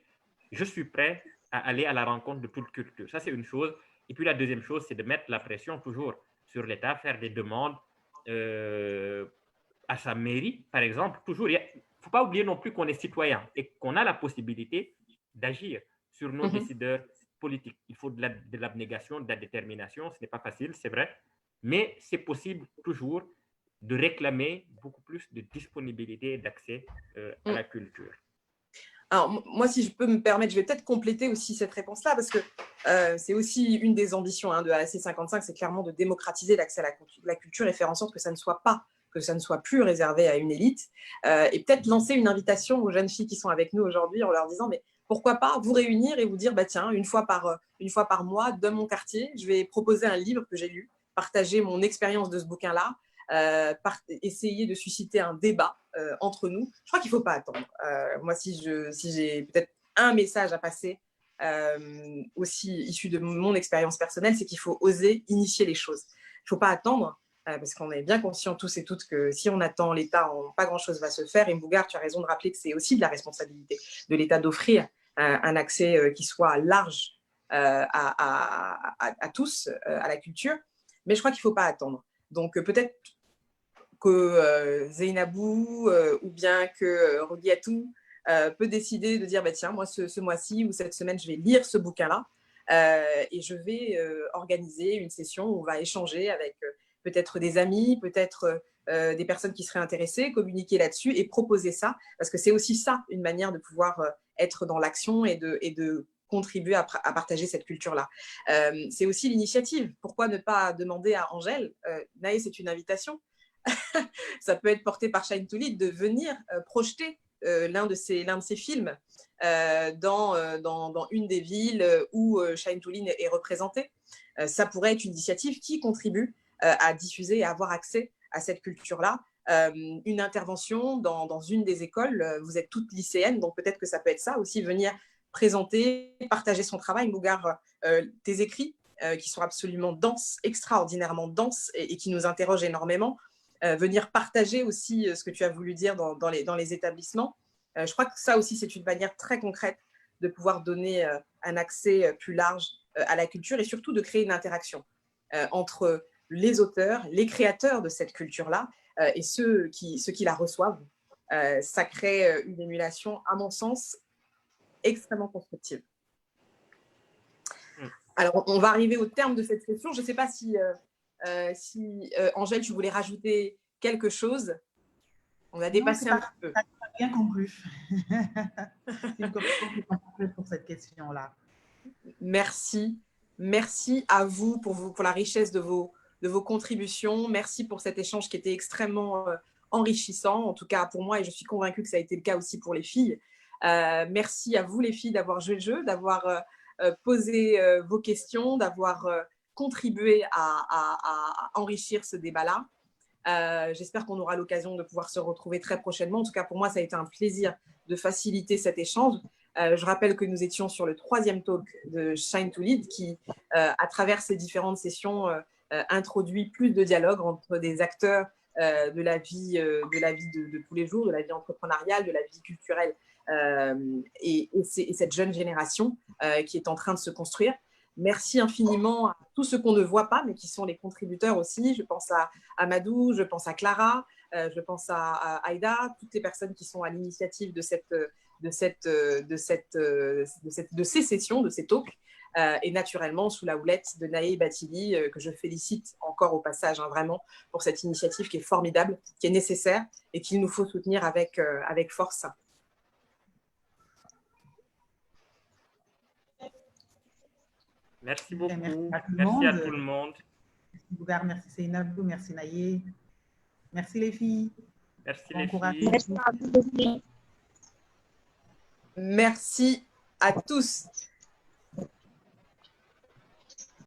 je suis prêt à aller à la rencontre de toute culture. Ça, c'est une chose. Et puis la deuxième chose, c'est de mettre la pression toujours sur l'État, faire des demandes à sa mairie, par exemple. Toujours, il ne faut pas oublier non plus qu'on est citoyen et qu'on a la possibilité d'agir sur nos décideurs politiques. Il faut de l'abnégation, de la détermination. Ce n'est pas facile, c'est vrai, mais c'est possible toujours de réclamer beaucoup plus de disponibilité et d'accès à la culture. Alors, moi, si je peux me permettre, je vais peut-être compléter aussi cette réponse-là, parce que c'est aussi une des ambitions de AAC55, c'est clairement de démocratiser l'accès à la culture et faire en sorte que ça ne soit plus réservé à une élite. Et peut-être lancer une invitation aux jeunes filles qui sont avec nous aujourd'hui en leur disant, mais pourquoi pas vous réunir et vous dire, tiens, une fois par mois, dans mon quartier, je vais proposer un livre que j'ai lu, partager mon expérience de ce bouquin-là, essayer de susciter un débat entre nous. Je crois qu'il ne faut pas attendre. Moi, si j'ai peut-être un message à passer, aussi issu de mon expérience personnelle, c'est qu'il faut oser initier les choses. Il ne faut pas attendre, parce qu'on est bien conscients tous et toutes que si on attend l'État, pas grand-chose va se faire. Et Mbougar, tu as raison de rappeler que c'est aussi de la responsabilité de l'État d'offrir un accès qui soit large à tous, à la culture. Mais je crois qu'il ne faut pas attendre. Donc peut-être que Zainabou ou bien que Rodiatou peut décider de dire, bah, tiens, moi, ce mois-ci ou cette semaine, je vais lire ce bouquin-là et je vais organiser une session où on va échanger avec peut-être des amis, peut-être des personnes qui seraient intéressées, communiquer là-dessus et proposer ça, parce que c'est aussi ça, une manière de pouvoir être dans l'action et de contribuer à partager cette culture-là. C'est aussi l'initiative. Pourquoi ne pas demander à Angèle, Naé, c'est une invitation, ça peut être porté par Shine to Lead, de venir projeter l'un de ces films dans une des villes où Shine to Lead est représenté. Ça pourrait être une initiative qui contribue à diffuser et à avoir accès à cette culture-là. Une intervention dans une des écoles, vous êtes toutes lycéennes, donc peut-être que ça peut être ça aussi, venir présenter, partager son travail. Mougar, tes écrits qui sont absolument denses, extraordinairement denses et qui nous interrogent énormément. Venir partager aussi ce que tu as voulu dire dans les établissements. Je crois que ça aussi, c'est une manière très concrète de pouvoir donner un accès plus large à la culture et surtout de créer une interaction entre les auteurs, les créateurs de cette culture-là et ceux qui la reçoivent. Ça crée une émulation, à mon sens, extrêmement constructive. Alors, on va arriver au terme de cette session. Je ne sais pas si Angèle, tu voulais rajouter quelque chose. On a dépassé un petit peu. Ça a bien conclu. Une conclusion pour cette question-là. Merci. Merci à vous pour la richesse de vos contributions. Merci pour cet échange qui était extrêmement enrichissant, en tout cas pour moi, et je suis convaincue que ça a été le cas aussi pour les filles. Merci à vous les filles d'avoir joué le jeu, d'avoir posé vos questions, d'avoir contribué à enrichir ce débat-là. J'espère qu'on aura l'occasion de pouvoir se retrouver très prochainement. En tout cas, pour moi, ça a été un plaisir de faciliter cet échange. Je rappelle que nous étions sur le 3e talk de Shine to Lead qui, à travers ces différentes sessions, introduit plus de dialogue entre des acteurs de la vie de tous les jours, de la vie entrepreneuriale, de la vie culturelle et cette jeune génération qui est en train de se construire. Merci infiniment à tous ceux qu'on ne voit pas, mais qui sont les contributeurs aussi. Je pense à Amadou, je pense à Clara, je pense à Aïda, toutes les personnes qui sont à l'initiative de ces sessions, de ces talks, et naturellement sous la houlette de Naé Batili, que je félicite encore au passage, vraiment, pour cette initiative qui est formidable, qui est nécessaire et qu'il nous faut soutenir avec force. Merci beaucoup. Merci à tout le monde. Merci Bougar, merci Seynabou, merci Naye. Merci les filles. Merci bon les courage. filles. Merci à vous aussi. Merci à tous.